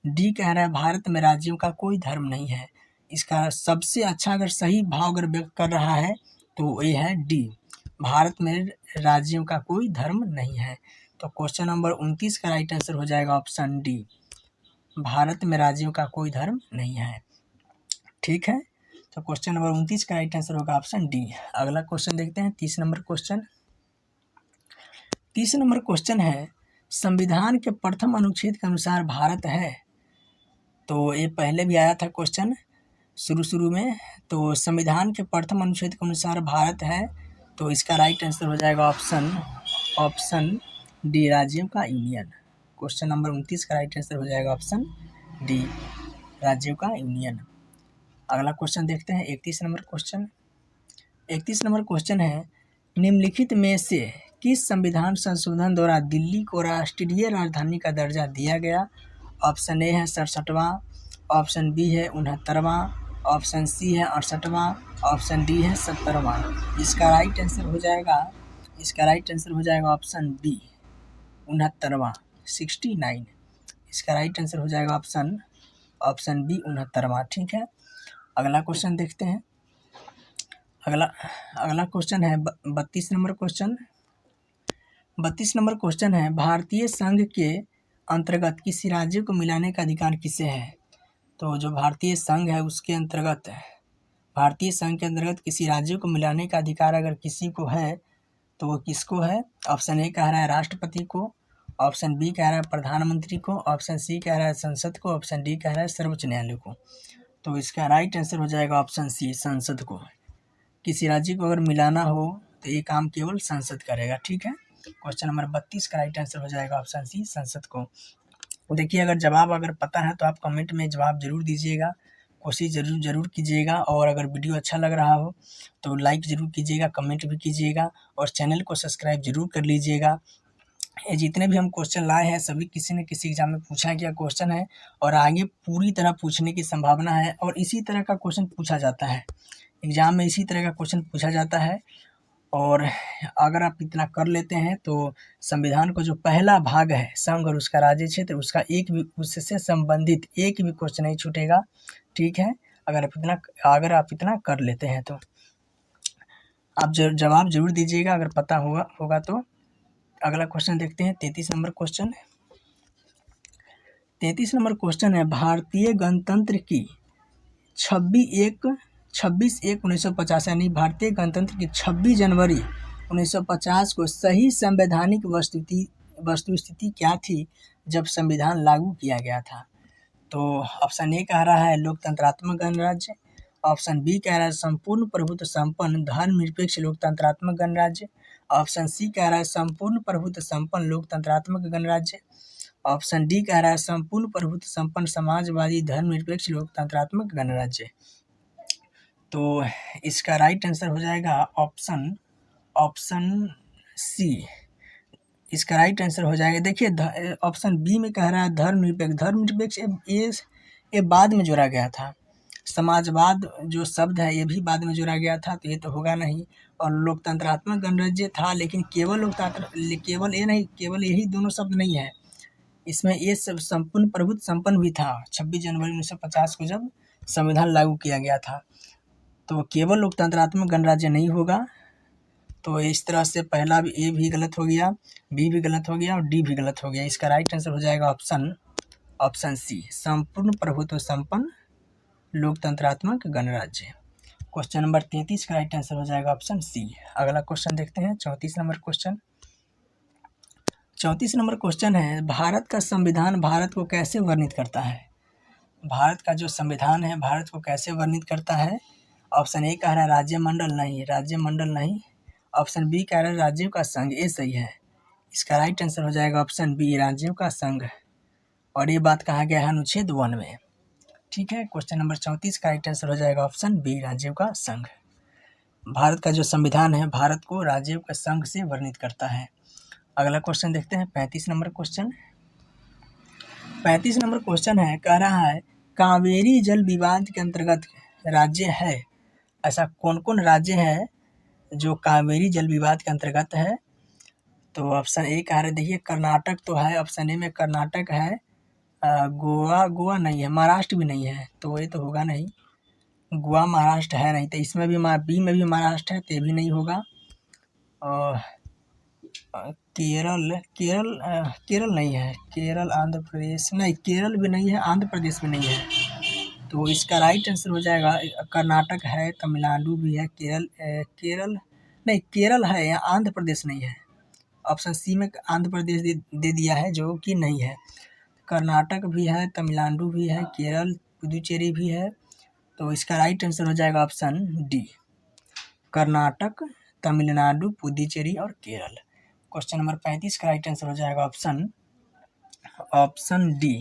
डी कह रहा है भारत में राज्यों का कोई धर्म नहीं है। इसका सबसे अच्छा अगर सही भाव अगर व्यक्त कर रहा है तो ये है डी, भारत में राज्यों का कोई धर्म नहीं है। तो क्वेश्चन नंबर 29 का राइट आंसर हो जाएगा ऑप्शन डी, भारत में राज्यों का कोई धर्म नहीं है। ठीक है, तो क्वेश्चन नंबर 29 का राइट आंसर होगा ऑप्शन डी। अगला क्वेश्चन देखते हैं 30 नंबर क्वेश्चन। 30 नंबर क्वेश्चन है संविधान के प्रथम अनुच्छेद के अनुसार भारत है। तो ये पहले भी आया था क्वेश्चन, शुरू में तो संविधान के प्रथम अनुच्छेद के अनुसार भारत है, तो इसका राइट आंसर हो जाएगा ऑप्शन डी, राज्यों का यूनियन। क्वेश्चन नंबर 29 का राइट आंसर हो जाएगा ऑप्शन डी, राज्यों का यूनियन। अगला क्वेश्चन देखते हैं 31 नंबर क्वेश्चन। 31 नंबर क्वेश्चन है, निम्नलिखित में से किस संविधान संशोधन द्वारा दिल्ली को राष्ट्रीय राजधानी का दर्जा दिया गया? ऑप्शन ए है 67वां, ऑप्शन बी है 69वां, ऑप्शन सी है 68वां, ऑप्शन डी है 70वां। इसका राइट आंसर हो जाएगा ऑप्शन बी 69वां, 69। इसका राइट आंसर हो जाएगा ऑप्शन बी 69वां। ठीक है, अगला क्वेश्चन देखते हैं। अगला क्वेश्चन है 32 नंबर क्वेश्चन। 32 नंबर क्वेश्चन है, भारतीय संघ के अंतर्गत किसी राज्य को मिलाने का अधिकार किसे है? तो जो भारतीय संघ है उसके अंतर्गत किसी राज्य को मिलाने का अधिकार अगर किसी को है तो वो किसको है? ऑप्शन ए कह रहा है राष्ट्रपति को, ऑप्शन बी कह रहा है प्रधानमंत्री को, ऑप्शन सी कह रहा है संसद को, ऑप्शन डी कह रहा है सर्वोच्च न्यायालय को। तो इसका राइट आंसर हो जाएगा ऑप्शन सी, संसद को। किसी राज्य को अगर मिलाना हो तो ये काम केवल संसद करेगा। ठीक है, क्वेश्चन नंबर 32 का राइट आंसर हो जाएगा ऑप्शन सी, संसद को। देखिए, अगर जवाब पता है तो आप कमेंट में जवाब जरूर दीजिएगा, कोशिश जरूर कीजिएगा। और अगर वीडियो अच्छा लग रहा हो तो लाइक जरूर कीजिएगा, कमेंट भी कीजिएगा और चैनल को सब्सक्राइब जरूर कर लीजिएगा। ये जितने भी हम क्वेश्चन लाए हैं सभी किसी न किसी एग्जाम में पूछा गया क्वेश्चन है और आगे पूरी तरह पूछने की संभावना है। और इसी तरह का क्वेश्चन पूछा जाता है एग्जाम में, इसी तरह का क्वेश्चन पूछा जाता है। और अगर आप इतना कर लेते हैं तो संविधान का जो पहला भाग है संघ और उसका राज्य क्षेत्र, उसका उससे संबंधित एक भी क्वेश्चन नहीं छूटेगा। ठीक है, अगर आप इतना कर लेते हैं तो आप जवाब जरूर दीजिएगा अगर पता होगा तो। अगला क्वेश्चन देखते हैं 33 नंबर क्वेश्चन। 33 नंबर क्वेश्चन है, भारतीय गणतंत्र की 26/1/1950 यानी भारतीय गणतंत्र की 26 जनवरी 1950 को सही संवैधानिक वस्तुस्थिति क्या थी जब संविधान लागू किया गया था? तो ऑप्शन ए कह रहा है लोकतंत्रात्मक गणराज्य, ऑप्शन बी कह रहा है संपूर्ण प्रभुत्व संपन्न धर्मनिरपेक्ष लोकतंत्रात्मक गणराज्य, ऑप्शन सी कह रहा है संपूर्ण प्रभुत्व संपन्न लोकतंत्रात्मक गणराज्य, ऑप्शन डी कह रहा है संपूर्ण प्रभुत्व संपन्न समाजवादी धर्मनिरपेक्ष लोकतंत्रात्मक गणराज्य। तो इसका राइट आंसर हो जाएगा ऑप्शन सी, इसका राइट आंसर हो जाएगा। देखिए, ऑप्शन बी में कह रहा है धर्मनिरपेक्ष ये बाद में जोड़ा गया था। समाजवाद जो शब्द है ये भी बाद में जोड़ा गया था, तो ये तो होगा नहीं। और लोकतंत्रात्मक गणराज्य था, लेकिन केवल यही दोनों शब्द नहीं है, इसमें ये सब संपूर्ण प्रभुत्व संपन्न भी था। 26 जनवरी 1950 को जब संविधान लागू किया गया था, तो केवल लोकतंत्रात्मक गणराज्य नहीं होगा। तो इस तरह से पहला भी ए भी गलत हो गया, बी भी गलत हो गया और डी भी गलत हो गया। इसका राइट आंसर हो जाएगा ऑप्शन सी, संपूर्ण प्रभुत्व संपन्न लोकतंत्रात्मक गणराज्य। क्वेश्चन नंबर 33 का राइट आंसर हो जाएगा ऑप्शन सी। अगला क्वेश्चन देखते हैं 34 नंबर क्वेश्चन। 34 नंबर क्वेश्चन है, भारत का संविधान भारत को कैसे वर्णित करता है? भारत का जो संविधान है भारत को कैसे वर्णित करता है? ऑप्शन ए कह रहा है राज्यमंडल नहीं, ऑप्शन बी कह रहा है राज्यों का संघ, ये सही है। इसका राइट आंसर हो जाएगा ऑप्शन बी, राज्यों का संघ। और ये बात कहा गया है अनुच्छेद 1 में। ठीक है, क्वेश्चन नंबर 34 का राइट आंसर हो जाएगा ऑप्शन बी, राज्यों का संघ। भारत का जो संविधान है भारत को राज्यों के संघ से वर्णित करता है। अगला क्वेश्चन देखते हैं 35 नंबर क्वेश्चन। 35 नंबर क्वेश्चन है, कह रहा है कावेरी जल विवाद के अंतर्गत राज्य है। ऐसा कौन कौन राज्य है जो कावेरी जल विवाद के अंतर्गत है? तो ऑप्शन ए कह रहे, देखिए कर्नाटक तो है, ऑप्शन ए में कर्नाटक है, गोवा नहीं है, महाराष्ट्र भी नहीं है, तो ये तो होगा नहीं। गोवा महाराष्ट्र है नहीं, तो इसमें भी बी में भी महाराष्ट्र है, तो ये भी नहीं होगा। और केरल नहीं है, केरल आंध्र प्रदेश नहीं, केरल भी नहीं है, आंध्र प्रदेश भी नहीं है। तो इसका राइट आंसर हो जाएगा कर्नाटक है, तमिलनाडु भी है, केरल है या आंध्र प्रदेश नहीं है। ऑप्शन सी में आंध्र प्रदेश दे दिया है जो कि नहीं है। कर्नाटक भी है, तमिलनाडु भी है, केरल पुदुचेरी भी है तो इसका राइट आंसर हो जाएगा ऑप्शन डी, कर्नाटक, तमिलनाडु, पुडुचेरी और केरल। क्वेश्चन नंबर 35 का राइट आंसर हो जाएगा ऑप्शन डी,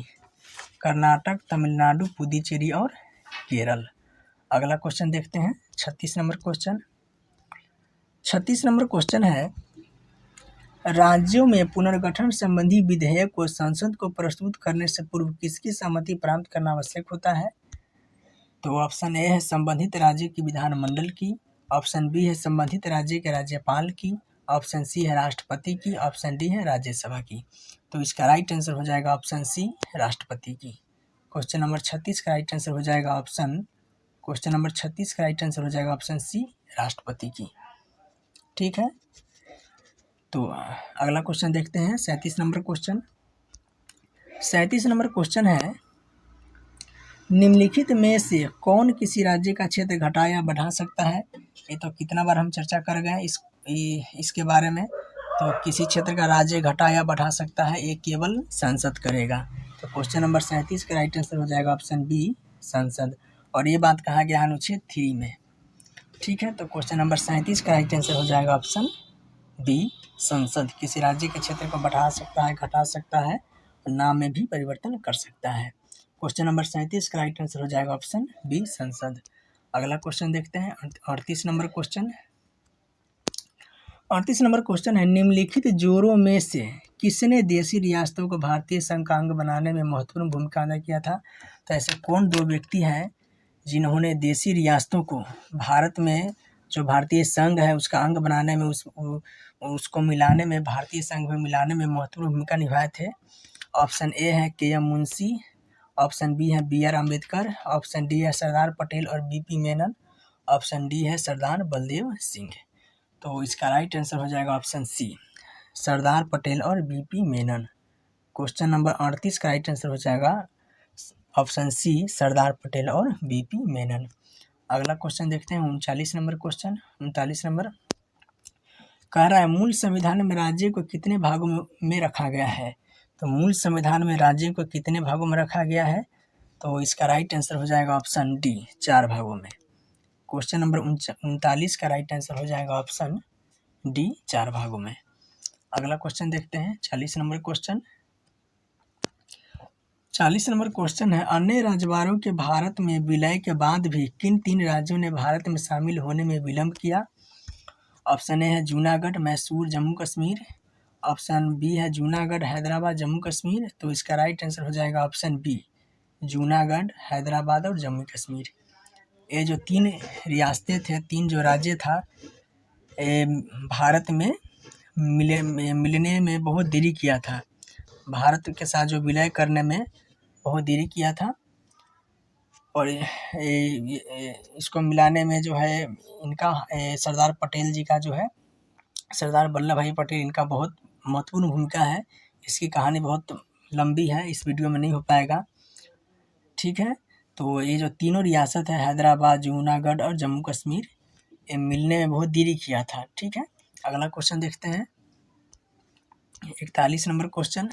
कर्नाटक, तमिलनाडु, पुडुचेरी और केरल। अगला क्वेश्चन देखते हैं 36 नंबर क्वेश्चन। 36 नंबर क्वेश्चन है, राज्यों में पुनर्गठन संबंधी विधेयक को संसद को प्रस्तुत करने से पूर्व किसकी सहमति प्राप्त करना आवश्यक होता है? तो ऑप्शन ए है संबंधित राज्य की विधानमंडल की, ऑप्शन बी है संबंधित राज्य के राज्यपाल की, ऑप्शन सी है राष्ट्रपति की, ऑप्शन डी है राज्यसभा की। तो इसका राइट आंसर हो जाएगा ऑप्शन सी, राष्ट्रपति की। क्वेश्चन नंबर 36 का राइट आंसर हो जाएगा ऑप्शन सी, राष्ट्रपति की। ठीक है, तो अगला क्वेश्चन देखते हैं 37 नंबर क्वेश्चन। 37 नंबर क्वेश्चन है, निम्नलिखित में से कौन किसी राज्य का क्षेत्र घटा या बढ़ा सकता है? ये तो कितना बार हम चर्चा कर गए इसके बारे में। तो किसी क्षेत्र का राज्य घटा या बढ़ा सकता है, ये केवल संसद करेगा। तो क्वेश्चन नंबर 37 का राइट आंसर हो जाएगा ऑप्शन बी, संसद। और ये बात कहा गया अनुच्छेद 3 में। ठीक है, तो क्वेश्चन नंबर 37 का राइट आंसर हो जाएगा ऑप्शन बी, संसद। किसी राज्य के क्षेत्र को बढ़ा सकता है, घटा सकता है और नाम में भी परिवर्तन कर सकता है। क्वेश्चन नंबर 37 का राइट आंसर हो जाएगा ऑप्शन बी, संसद। अगला क्वेश्चन देखते हैं 38 नंबर क्वेश्चन। 38 नंबर क्वेश्चन है, निम्नलिखित जोड़ों में से किसने देशी रियासतों को भारतीय संघ का अंग बनाने में महत्वपूर्ण भूमिका अदा किया था? तो ऐसे कौन दो व्यक्ति हैं जिन्होंने देशी रियासतों को भारत में जो भारतीय संघ है उसका अंग बनाने में, उसको मिलाने में, भारतीय संघ में मिलाने में महत्वपूर्ण भूमिका निभाए थे? ऑप्शन ए है के.एम. मुंशी, ऑप्शन बी है बी.आर. अम्बेडकर, ऑप्शन डी है सरदार पटेल और बी.पी. मेनन, ऑप्शन डी है सरदार बलदेव सिंह। तो इसका राइट आंसर हो जाएगा ऑप्शन सी, सरदार पटेल और बी.पी. मेनन। क्वेश्चन नंबर 38 का राइट आंसर हो जाएगा ऑप्शन सी, सरदार पटेल और बी.पी. मेनन। अगला क्वेश्चन देखते हैं 39 नंबर क्वेश्चन। 39 नंबर कह रहा है, मूल संविधान में राज्य को कितने भागों में रखा गया है? तो मूल संविधान में राज्य को कितने भागों में रखा गया है? तो इसका राइट आंसर हो जाएगा ऑप्शन डी, 4 भागों में। क्वेश्चन नंबर 39 का राइट आंसर हो जाएगा ऑप्शन डी, 4 भागों में। अगला क्वेश्चन देखते हैं 40 नंबर क्वेश्चन। 40 नंबर क्वेश्चन है, अन्य राज्यवारों के भारत में विलय के बाद भी किन 3 राज्यों ने भारत में शामिल होने में विलंब किया? ऑप्शन ए है जूनागढ़, मैसूर, जम्मू कश्मीर, ऑप्शन बी है जूनागढ़, हैदराबाद, जम्मू कश्मीर। तो इसका राइट आंसर हो जाएगा ऑप्शन बी, जूनागढ़, हैदराबाद और जम्मू कश्मीर। ये जो 3 रियासतें थे, 3 जो राज्य था, भारत में मिलने में बहुत देरी किया था, भारत के साथ जो विलय करने में बहुत देरी किया था। और इसको मिलाने में जो है इनका सरदार पटेल जी का जो है, सरदार वल्लभ भाई पटेल, इनका बहुत महत्वपूर्ण भूमिका है। इसकी कहानी बहुत लंबी है, इस वीडियो में नहीं हो पाएगा। ठीक है, तो ये जो तीनों रियासत है, हैदराबाद, जूनागढ़ और जम्मू कश्मीर, ये मिलने में बहुत देरी किया था। ठीक है, अगला क्वेश्चन देखते हैं 41 नंबर क्वेश्चन।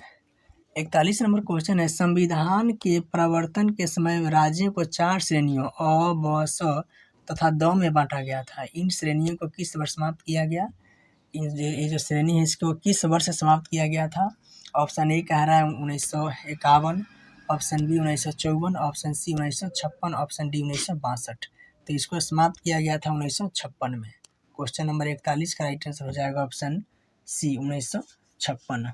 41 नंबर क्वेश्चन है, संविधान के प्रवर्तन के समय राज्यों को 4 श्रेणियों अ, ब, स तथा द में बांटा गया था। इन श्रेणियों को किस वर्ष समाप्त किया गया? ये जो श्रेणी है इसको किस वर्ष समाप्त किया गया था? ऑप्शन ए कह रहा है 1951, option B 1954, option C 1956, option D 1962। तो इसको समाप्त किया गया था 1956 में। क्वेश्चन नंबर 41 का राइट आंसर हो जाएगा ऑप्शन सी, 1956।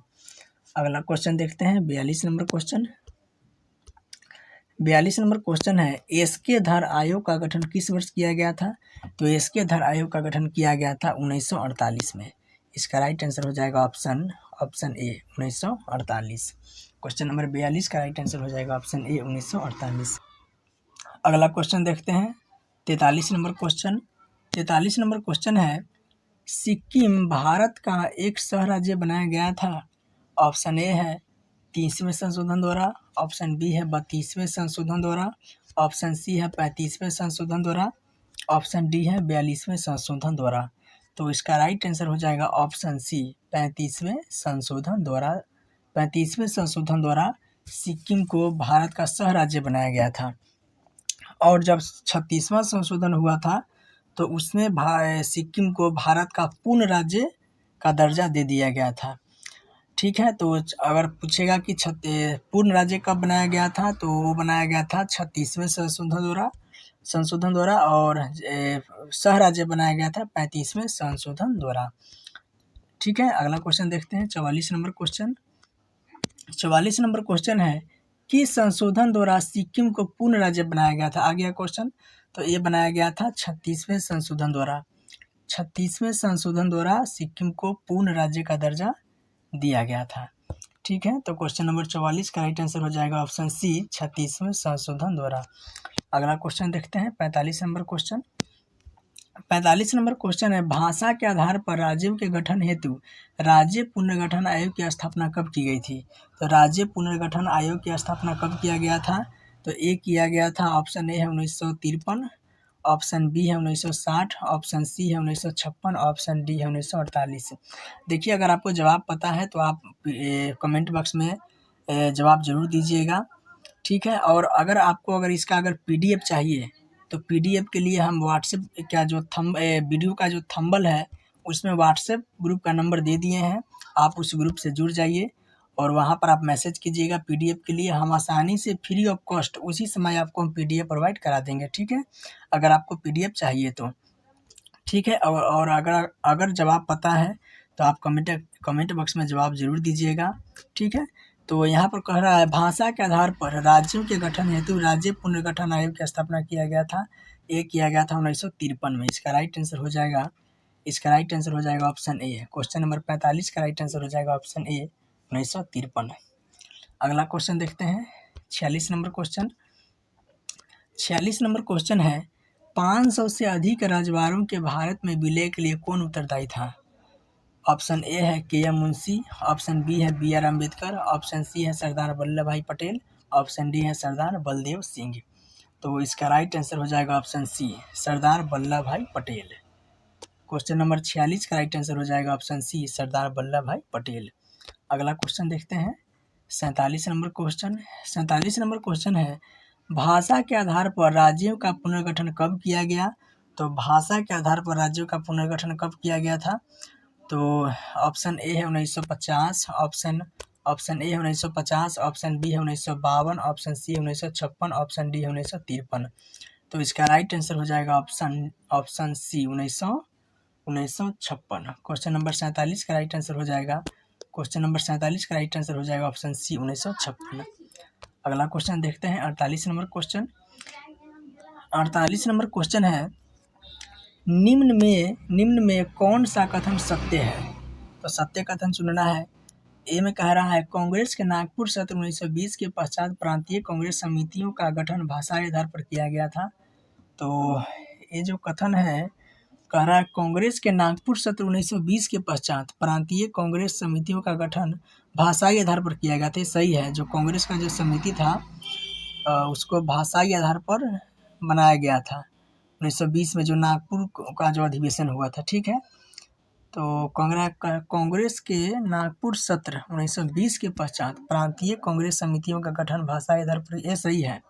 अगला क्वेश्चन देखते हैं 42 नंबर क्वेश्चन। 42 नंबर क्वेश्चन है, एसके धर आयोग का गठन किस वर्ष किया गया था? तो एसके धर आयोग का गठन किया गया था 1948 में। इसका राइट आंसर हो जाएगा ऑप्शन ए, 1948। क्वेश्चन नंबर 42 का राइट आंसर हो जाएगा ऑप्शन ए, 1948। अगला क्वेश्चन देखते हैं 43 नंबर क्वेश्चन। 43 नंबर क्वेश्चन है, सिक्किम भारत का एक सह राज्य बनाया गया था। ऑप्शन ए है 30वें संशोधन द्वारा, ऑप्शन बी है 32वें संशोधन द्वारा, ऑप्शन सी है 35वें संशोधन द्वारा, ऑप्शन डी है 42वें संशोधन द्वारा। तो इसका राइट आंसर हो जाएगा ऑप्शन सी, 35वें संशोधन द्वारा। 35वें संशोधन द्वारा सिक्किम को भारत का सह राज्य बनाया गया था। और जब 36वां संशोधन हुआ था तो उसमें सिक्किम को भारत का पूर्ण राज्य का दर्जा दे दिया गया था। ठीक है, तो अगर पूछेगा कि पूर्ण राज्य कब बनाया गया था, तो वो बनाया गया था 36वें संशोधन द्वारा और सह राज्य बनाया गया था 35वें संशोधन द्वारा। ठीक है, अगला क्वेश्चन देखते हैं 44 नंबर क्वेश्चन। 44 नंबर क्वेश्चन है किस संशोधन द्वारा सिक्किम को पूर्ण राज्य बनाया गया था। आ गया क्वेश्चन, तो ये बनाया गया था 36वें संशोधन द्वारा। 36वें संशोधन द्वारा सिक्किम को पूर्ण राज्य का दर्जा दिया गया था। ठीक है, तो क्वेश्चन नंबर 44 का राइट आंसर हो जाएगा ऑप्शन सी, 36वें संशोधन द्वारा। अगला क्वेश्चन देखते हैं 45 नंबर क्वेश्चन। 45 नंबर क्वेश्चन है भाषा के आधार पर राज्यों के गठन हेतु राज्य पुनर्गठन आयोग की स्थापना कब की गई थी। तो राज्य पुनर्गठन आयोग की स्थापना कब किया गया था, तो ए किया गया था, ऑप्शन ए है 1953, ऑप्शन बी है 1960, ऑप्शन सी है 1956, ऑप्शन डी है 1948। देखिए, अगर आपको जवाब पता है तो आप कमेंट बॉक्स में जवाब जरूर दीजिएगा। ठीक है, और अगर इसका पीडीएफ चाहिए तो पीडीएफ के लिए हम व्हाट्सएप का जो वीडियो का जो थंबल है उसमें व्हाट्सएप ग्रुप का नंबर दे दिए हैं, आप उस ग्रुप से जुड़ जाइए और वहाँ पर आप मैसेज कीजिएगा पीडीएफ के लिए। हम आसानी से फ्री ऑफ कॉस्ट उसी समय आपको हम पीडीएफ प्रोवाइड करा देंगे। ठीक है, अगर आपको पीडीएफ चाहिए तो। ठीक है, और अगर जवाब पता है तो आप कमेंट बॉक्स में जवाब जरूर दीजिएगा। ठीक है, तो यहाँ पर कह रहा है भाषा के आधार पर राज्यों के गठन हेतु राज्य पुनर्गठन आयोग की स्थापना किया गया था। ये किया गया था 1953 में। इसका राइट आंसर हो जाएगा ऑप्शन ए। क्वेश्चन नंबर 45 का राइट आंसर हो जाएगा ऑप्शन ए, 1953। अगला क्वेश्चन देखते हैं 46 नंबर क्वेश्चन। 46 नंबर क्वेश्चन है 500 से अधिक रजवाड़ों के भारत में विलय के लिए कौन उत्तरदायी था। ऑप्शन ए है के.एम. मुंशी, ऑप्शन बी है बी.आर. अम्बेडकर, ऑप्शन सी है सरदार वल्लभ भाई पटेल, ऑप्शन डी है सरदार बलदेव सिंह। तो इसका राइट आंसर हो जाएगा ऑप्शन सी, सरदार वल्लभ भाई पटेल। क्वेश्चन नंबर 46 का राइट आंसर हो जाएगा ऑप्शन सी, सरदार वल्लभ भाई पटेल। अगला क्वेश्चन देखते हैं 47 नंबर क्वेश्चन। 47 नंबर क्वेश्चन है भाषा के आधार पर राज्यों का पुनर्गठन कब किया गया। तो भाषा के आधार पर राज्यों का पुनर्गठन कब किया गया था, तो ऑप्शन ए है 1950, ऑप्शन ए है 1950, ऑप्शन बी है 1952, ऑप्शन सी है 1956, ऑप्शन डी है 1953। तो इसका राइट आंसर हो जाएगा ऑप्शन सी, 1956। क्वेश्चन नंबर 47 का राइट आंसर हो जाएगा ऑप्शन सी, 1956। अगला क्वेश्चन देखते हैं 48 नंबर क्वेश्चन। 48 नंबर क्वेश्चन है निम्न में कौन सा कथन सत्य है। तो सत्य कथन चुनना है। ए में कह रहा है कांग्रेस के नागपुर सत्र 1920 के पश्चात प्रांतीय कांग्रेस समितियों का गठन भाषाई आधार पर किया गया था। तो ये जो कथन है कह रहा है कांग्रेस के नागपुर सत्र 1920 के पश्चात प्रांतीय कांग्रेस समितियों का गठन भाषाई आधार पर किया गया था। सही है, जो कांग्रेस का जो समिति था उसको भाषाई आधार पर बनाया गया था 1920 में, जो नागपुर का जो अधिवेशन हुआ था। ठीक है, तो कांग्रेस के नागपुर सत्र 1920 के पश्चात प्रांतीय कांग्रेस समितियों का गठन भाषाई आधार पर, ये सही है।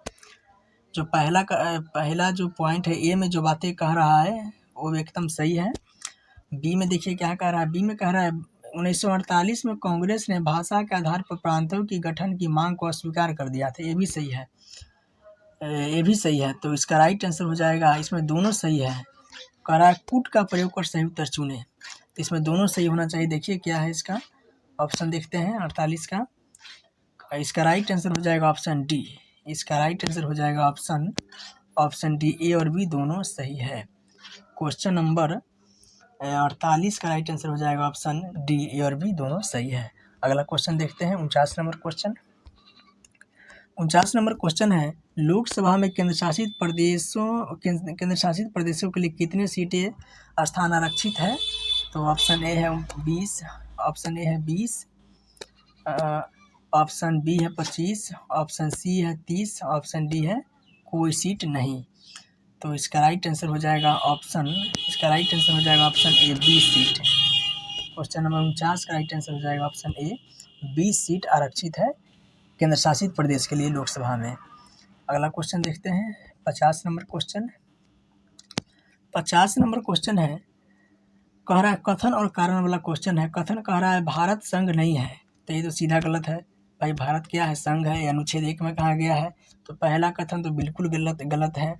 जो पहला जो पॉइंट है ए में जो बातें कह रहा है वो एकदम सही है। बी में देखिए क्या कह रहा है, बी में कह रहा है 1948 में कांग्रेस ने भाषा के आधार पर प्रांतों की गठन की मांग को अस्वीकार कर दिया था। ये भी सही है, तो इसका राइट आंसर हो जाएगा, इसमें दोनों सही है। कह रहा है कूट का प्रयोग कर सही उत्तर चुने, तो इसमें दोनों सही होना चाहिए। देखिए क्या है इसका ऑप्शन, देखते हैं 48 का। इसका राइट आंसर हो जाएगा ऑप्शन डी। ऑप्शन डी, ए और बी दोनों सही है। क्वेश्चन नंबर 48 का राइट आंसर हो जाएगा ऑप्शन डी, ए और बी दोनों सही है। अगला क्वेश्चन देखते हैं 49 नंबर क्वेश्चन। 49 नंबर क्वेश्चन है लोकसभा में केंद्र शासित प्रदेशों के लिए कितने सीटें स्थान आरक्षित है। तो ऑप्शन ए है 20, ऑप्शन बी है 25, ऑप्शन सी है 30, ऑप्शन डी है कोई सीट नहीं। तो इसका राइट आंसर हो जाएगा option A, 20 seat. Question number 49 का राइट आंसर हो जाएगा ऑप्शन ए, 20 सीट आरक्षित है केंद्र शासित प्रदेश के लिए लोकसभा में। अगला क्वेश्चन देखते हैं 50 नंबर क्वेश्चन। 50 नंबर क्वेश्चन है, कह रहा है कथन और कारण वाला क्वेश्चन है। कथन कह रहा है भारत संघ नहीं है, तो ये तो सीधा गलत है। भाई भारत क्या है, संघ है, ये अनुच्छेद 1 में कहा गया है, तो पहला कथन तो बिल्कुल गलत है।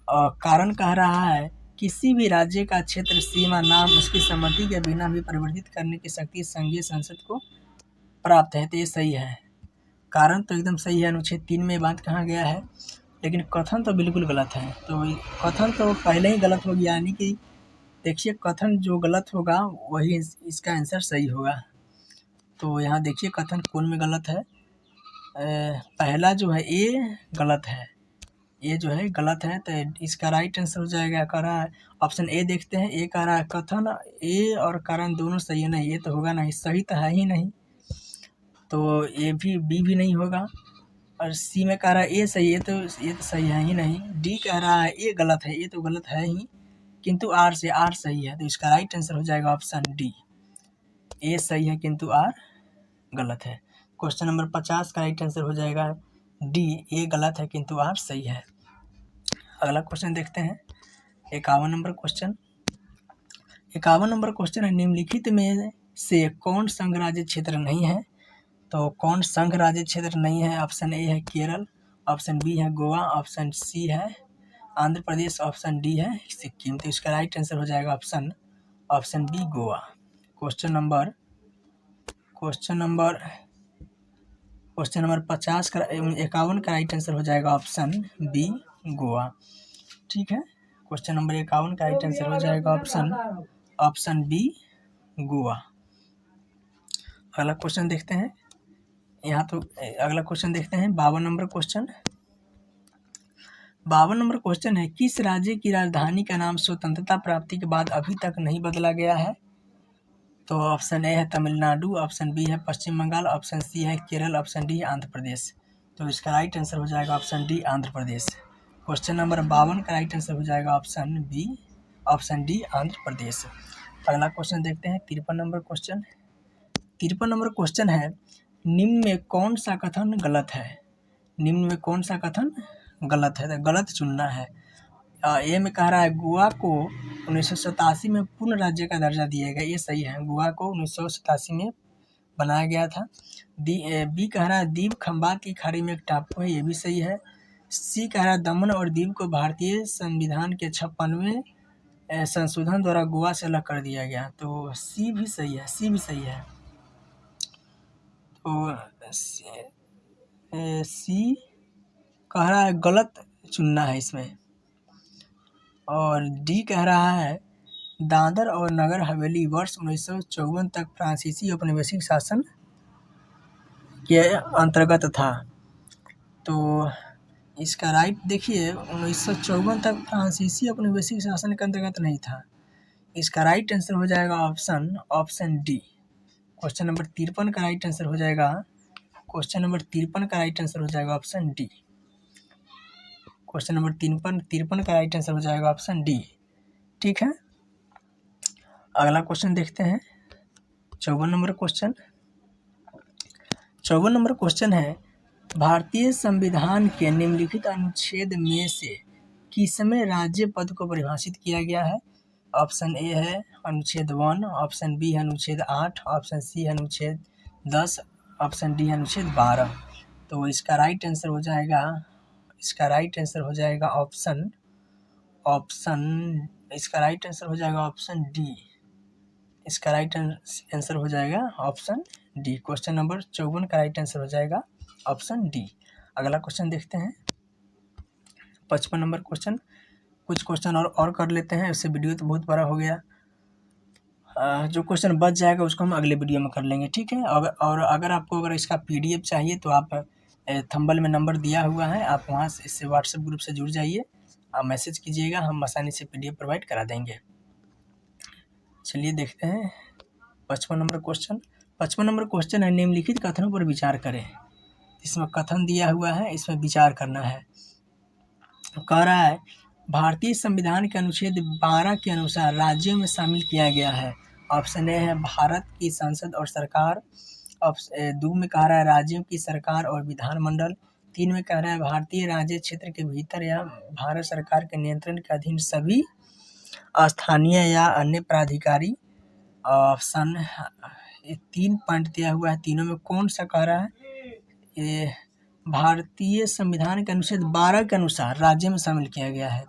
और कारण कह रहा है किसी भी राज्य का क्षेत्र सीमा नाम उसकी सहमति के बिना भी परिवर्तित करने की शक्ति संघीय संसद को प्राप्त है, तो ये सही है। कारण तो एकदम सही है, अनुच्छेद 3 में बात कहा गया है, लेकिन कथन तो बिल्कुल गलत है। तो कथन तो पहले ही गलत हो गया, यानी कि देखिए कथन जो गलत होगा वही इसका आंसर सही होगा। तो यहाँ देखिए कथन कौन में गलत है। पहला जो है ए गलत है, ये जो है गलत है, तो इसका राइट आंसर हो जाएगा। कह रहा है ऑप्शन ए देखते हैं, ए कह रहा है कथन ए और कारण दोनों सही है, नहीं ये तो होगा नहीं, सही तो है ही नहीं, तो ए भी बी भी नहीं होगा। और सी में कह रहा है ए सही है, तो ये तो सही है ही नहीं। डी कह रहा है ए गलत है, ये तो गलत है ही, किंतु आर सही है, तो इसका राइट आंसर हो जाएगा ऑप्शन डी, ए सही है किंतु आर गलत है। क्वेश्चन नंबर 50 का राइट आंसर हो जाएगा डी, ए गलत है किंतु आर सही है। अगला क्वेश्चन देखते हैं 51 नंबर क्वेश्चन। 51 नंबर क्वेश्चन है, निम्नलिखित में से कौन संघ राज्य क्षेत्र नहीं है। तो कौन संघ राज्य क्षेत्र नहीं है, ऑप्शन ए है केरल, ऑप्शन बी है गोवा, ऑप्शन सी है आंध्र प्रदेश, ऑप्शन डी है सिक्किम। तो इसका राइट आंसर हो जाएगा option B Goa. Question number 50 का 51 का राइट आंसर हो जाएगा ऑप्शन बी गोवा। ठीक है, क्वेश्चन नंबर 51 का राइट आंसर हो जाएगा ऑप्शन बी गोवा। अगला क्वेश्चन देखते हैं, यहाँ तो अगला क्वेश्चन देखते हैं 52 नंबर क्वेश्चन। 52 नंबर क्वेश्चन है, किस राज्य की राजधानी का नाम स्वतंत्रता प्राप्ति के बाद अभी तक नहीं बदला गया है। तो ऑप्शन ए है तमिलनाडु, ऑप्शन बी है पश्चिम बंगाल, ऑप्शन सी है केरल, ऑप्शन डी है आंध्र प्रदेश। तो इसका राइट आंसर हो जाएगा option D Andhra Pradesh. Question number 52 का राइट आंसर हो जाएगा ऑप्शन डी आंध्र प्रदेश। अगला क्वेश्चन देखते हैं 53 नंबर क्वेश्चन। 53 नंबर क्वेश्चन है, निम्न में कौन सा कथन गलत है। निम्न में कौन सा कथन गलत है, तो गलत चुनना है। ए में कह रहा है गोवा को 1987 में पूर्ण राज्य का दर्जा दिया गया, ये सही है, गोवा को 1987 में बनाया गया था। बी कह रहा है दीव खंबात की खाड़ी में एक टापू है, ये भी सही है। सी कह रहा है दमन और दीव को भारतीय संविधान के 56वें संशोधन द्वारा गोवा से अलग कर दिया गया, तो सी भी सही है। तो सी कह रहा है गलत चुनना है इसमें। और डी कह रहा है दादर और नगर हवेली वर्ष 1954 तक फ्रांसीसी औपनिवेशिक शासन के अंतर्गत था। तो इसका राइट देखिए 1954 तक फ्रांसीसी औपनिवेशिक शासन के अंतर्गत नहीं था, इसका राइट आंसर हो जाएगा ऑप्शन डी। क्वेश्चन नंबर 53 का राइट आंसर हो जाएगा ऑप्शन डी। क्वेश्चन नंबर 53 का राइट आंसर हो जाएगा ऑप्शन डी। ठीक है, अगला क्वेश्चन देखते हैं 54 नंबर क्वेश्चन। 54 नंबर क्वेश्चन है, भारतीय संविधान के निम्नलिखित अनुच्छेद में से किसमें राज्य पद को परिभाषित किया गया है। ऑप्शन ए है अनुच्छेद 1, ऑप्शन बी है अनुच्छेद 8, ऑप्शन सी है अनुच्छेद 10, ऑप्शन डी है अनुच्छेद 12। तो इसका राइट आंसर हो जाएगा ऑप्शन डी। इसका राइट आंसर हो जाएगा ऑप्शन डी। क्वेश्चन नंबर 54 का राइट आंसर हो जाएगा ऑप्शन डी। अगला क्वेश्चन देखते हैं 55 नंबर क्वेश्चन। कुछ क्वेश्चन और कर लेते हैं, इससे वीडियो तो बहुत बड़ा हो गया। जो क्वेश्चन बच जाएगा उसको हम अगले वीडियो में कर लेंगे, ठीक है। और अगर इसका PDF चाहिए तो आप थंबनेल में नंबर दिया हुआ है, आप वहाँ से इससे व्हाट्सएप ग्रुप से जुड़ जाइए, आप मैसेज कीजिएगा, हम आसानी से PDF प्रोवाइड करा देंगे। चलिए देखते हैं 55 नंबर क्वेश्चन। 55 नंबर क्वेश्चन है, निम्नलिखित कथनों पर विचार करें। इसमें कथन दिया हुआ है, इसमें विचार करना है। कह रहा है भारतीय संविधान के अनुच्छेद 12 के अनुसार राज्यों में शामिल किया गया है। ऑप्शन ए है भारत की संसद और सरकार, ऑप्शन 2 में कह रहा है राज्यों की सरकार और विधानमंडल, 3 में कह रहा है भारतीय राज्य क्षेत्र के भीतर या भारत सरकार के नियंत्रण के अधीन सभी स्थानीय या अन्य प्राधिकारी। ऑप्शन ये 3 पॉइंट दिया हुआ है, तीनों में कौन सा कह रहा है? ये भारतीय संविधान के अनुच्छेद 12 के अनुसार राज्य में शामिल किया गया है।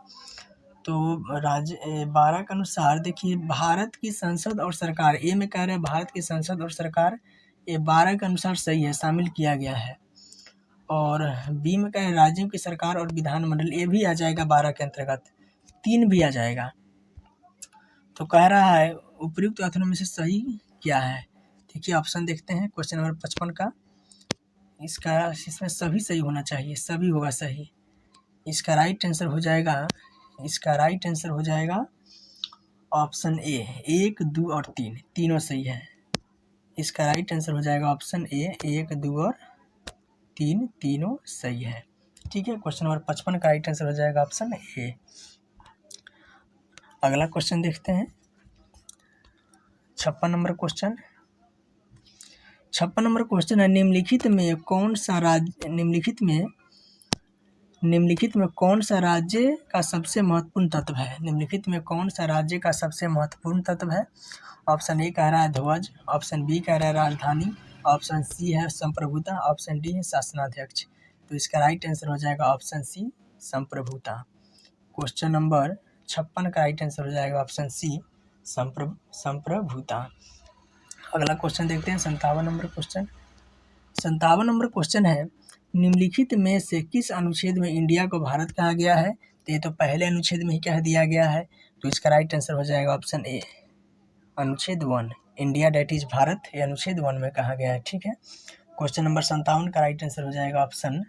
तो राज्य 12 के अनुसार देखिए भारत की संसद और सरकार, ए में कह रहे हैं भारत की संसद और सरकार, ये 12 के अनुसार सही है, शामिल किया गया है। और बी में कह रहे हैं राज्यों की सरकार और विधानमंडल, ये भी आ जाएगा 12 के अंतर्गत, 3 भी आ जाएगा। तो कह रहा है उपयुक्त कथनों में से सही क्या है? देखिए ऑप्शन देखते हैं क्वेश्चन नंबर 55 का। इसमें सभी सही होना चाहिए, सभी होगा सही। इसका राइट आंसर हो जाएगा ऑप्शन ए, 1, 2 और 3, तीनों सही है। इसका राइट आंसर हो जाएगा ऑप्शन ए, 1, 2 और 3, तीनों सही है। ठीक है, क्वेश्चन नंबर 55 का राइट आंसर हो जाएगा ऑप्शन ए। अगला क्वेश्चन देखते हैं 56 नंबर क्वेश्चन। 56 नंबर क्वेश्चन है निम्नलिखित में कौन सा राज्य का सबसे महत्वपूर्ण तत्व है? निम्नलिखित में कौन सा राज्य का सबसे महत्वपूर्ण तत्व है? ऑप्शन ए कह रहा है ध्वज, ऑप्शन बी कह रहा है राजधानी, ऑप्शन सी है संप्रभुता, ऑप्शन डी है शासनाध्यक्ष। तो इसका राइट आंसर हो जाएगा ऑप्शन सी, संप्रभुता। क्वेश्चन नंबर 56 का राइट आंसर हो जाएगा ऑप्शन सी, संप्रभुता। अगला क्वेश्चन देखते हैं 57 नंबर क्वेश्चन। 57 नंबर क्वेश्चन है निम्नलिखित में से किस अनुच्छेद में इंडिया को भारत कहा गया है? तो ये तो पहले अनुच्छेद में ही कह दिया गया है, तो इसका राइट आंसर हो जाएगा ऑप्शन ए, अनुच्छेद 1, इंडिया डेट इज भारत, ये अनुच्छेद 1 में कहा गया है। ठीक है, क्वेश्चन नंबर 57 का राइट आंसर हो जाएगा ऑप्शन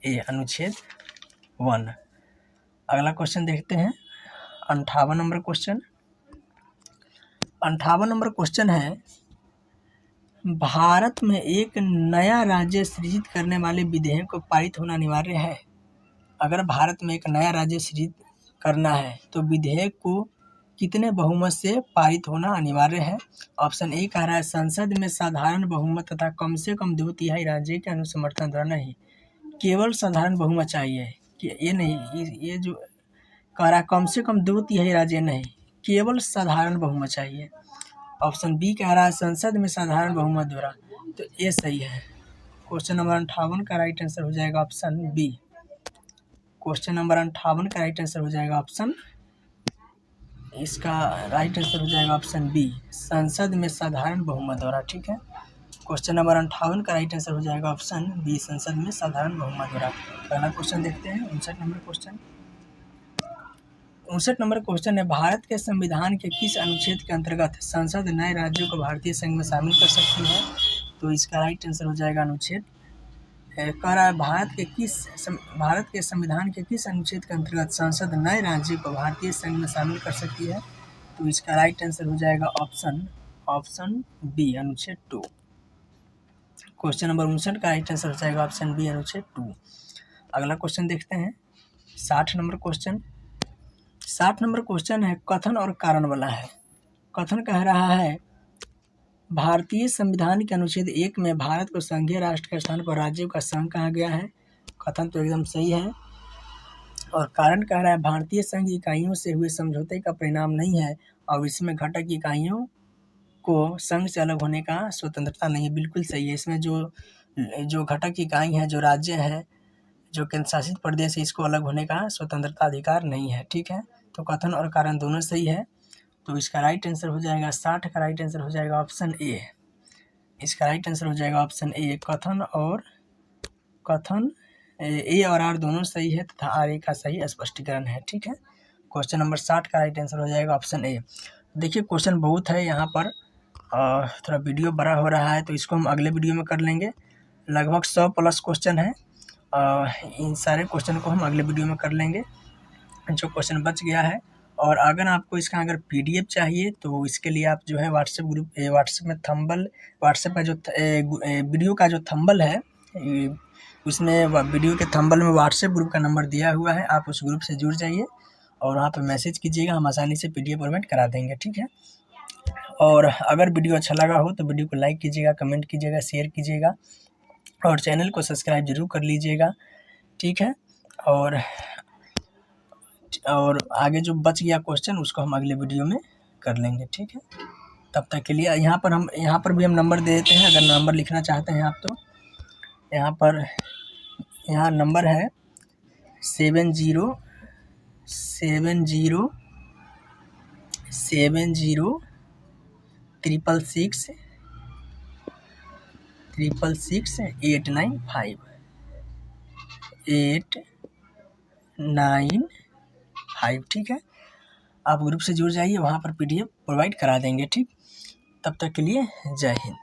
ए, अनुच्छेद 1। अगला क्वेश्चन देखते हैं 58 नंबर क्वेश्चन। 58 नंबर क्वेश्चन है भारत में एक नया राज्य सृजित करने वाले विधेयक को पारित होना अनिवार्य है। अगर भारत में एक नया राज्य सृजित करना है तो विधेयक को कितने बहुमत से पारित होना अनिवार्य है? ऑप्शन ए कह रहा है संसद में साधारण बहुमत तथा कम से कम 2/3 राज्य के अनुसमर्थन द्वारा। नहीं, केवल साधारण बहुमत चाहिए, कि ये नहीं, ये जो कह रहा है कम से कम 2/3 राज्य, नहीं, केवल साधारण बहुमत चाहिए। ऑप्शन बी कह रहा है संसद में साधारण बहुमत द्वारा, तो ये सही है। क्वेश्चन नंबर 58 का राइट आंसर हो जाएगा ऑप्शन बी। क्वेश्चन नंबर 58 का राइट आंसर हो जाएगा ऑप्शन, इसका राइट आंसर हो जाएगा ऑप्शन बी, संसद में साधारण बहुमत द्वारा। ठीक है, क्वेश्चन नंबर 58 का राइट आंसर हो जाएगा ऑप्शन बी, संसद में साधारण बहुमत द्वारा। पहला क्वेश्चन देखते हैं 59 नंबर क्वेश्चन। 59 नंबर क्वेश्चन है भारत के संविधान के किस अनुच्छेद के अंतर्गत संसद नए राज्यों को भारतीय संघ में शामिल कर सकती है? तो इसका राइट आंसर हो जाएगा अनुच्छेद, कह रहा है भारत के संविधान के किस अनुच्छेद के अंतर्गत संसद नए राज्यों को भारतीय संघ में शामिल कर सकती है? तो इसका राइट आंसर हो जाएगा ऑप्शन बी, अनुच्छेद 2। क्वेश्चन नंबर 59 का राइट आंसर हो जाएगा ऑप्शन बी, अनुच्छेद 2। अगला क्वेश्चन देखते हैं 60 नंबर क्वेश्चन। 60 नंबर क्वेश्चन है कथन और कारण वाला है। कथन कह रहा है भारतीय संविधान के अनुच्छेद 1 में भारत को संघीय राष्ट्र के स्थान पर राज्यों का संघ कहा गया है। कथन तो एकदम सही है। और कारण कह रहा है भारतीय संघ इकाइयों से हुए समझौते का परिणाम नहीं है और इसमें घटक इकाइयों को संघ से अलग होने का स्वतंत्रता नहीं है। बिल्कुल सही है। इसमें जो घटक इकाई है, जो राज्य है, जो केंद्र शासित प्रदेश है, इसको अलग होने का स्वतंत्रता अधिकार नहीं है। ठीक है, तो कथन और कारण दोनों सही है। तो इसका राइट आंसर हो जाएगा 60 का राइट आंसर हो जाएगा ऑप्शन ए। इसका राइट आंसर हो जाएगा ऑप्शन ए, कथन ए और आर दोनों सही है तथा आर ए का सही स्पष्टीकरण है। ठीक है, क्वेश्चन नंबर 60 का राइट आंसर हो जाएगा ऑप्शन ए। देखिए क्वेश्चन बहुत है यहाँ पर, थोड़ा वीडियो बड़ा हो रहा है तो इसको हम अगले वीडियो में कर लेंगे। लगभग 100+ क्वेश्चन है। इन सारे क्वेश्चन को हम अगले वीडियो में कर लेंगे, जो क्वेश्चन बच गया है। और अगर आपको इसका अगर PDF चाहिए तो इसके लिए आप जो है व्हाट्सएप में व्हाट्सएप का जो वीडियो का जो थंबल है, उसमें वीडियो के थंबल में व्हाट्सएप ग्रुप का नंबर दिया हुआ है, आप उस ग्रुप से जुड़ जाइए और वहाँ पर मैसेज कीजिएगा, हम आसानी से PDF फॉर्मेट करा देंगे। ठीक है, और अगर वीडियो अच्छा लगा हो तो वीडियो को लाइक कीजिएगा, कमेंट कीजिएगा, शेयर कीजिएगा और चैनल को सब्सक्राइब ज़रूर कर लीजिएगा, ठीक है। और आगे जो बच गया क्वेश्चन उसको हम अगले वीडियो में कर लेंगे, ठीक है। तब तक के लिए यहाँ पर भी हम नंबर दे देते हैं, अगर नंबर लिखना चाहते हैं आप तो यहाँ नंबर है 70066666 ठीक है। आप ग्रुप से जुड़ जाइए, वहाँ पर PDF प्रोवाइड करा देंगे, ठीक। तब तक के लिए जय हिंद।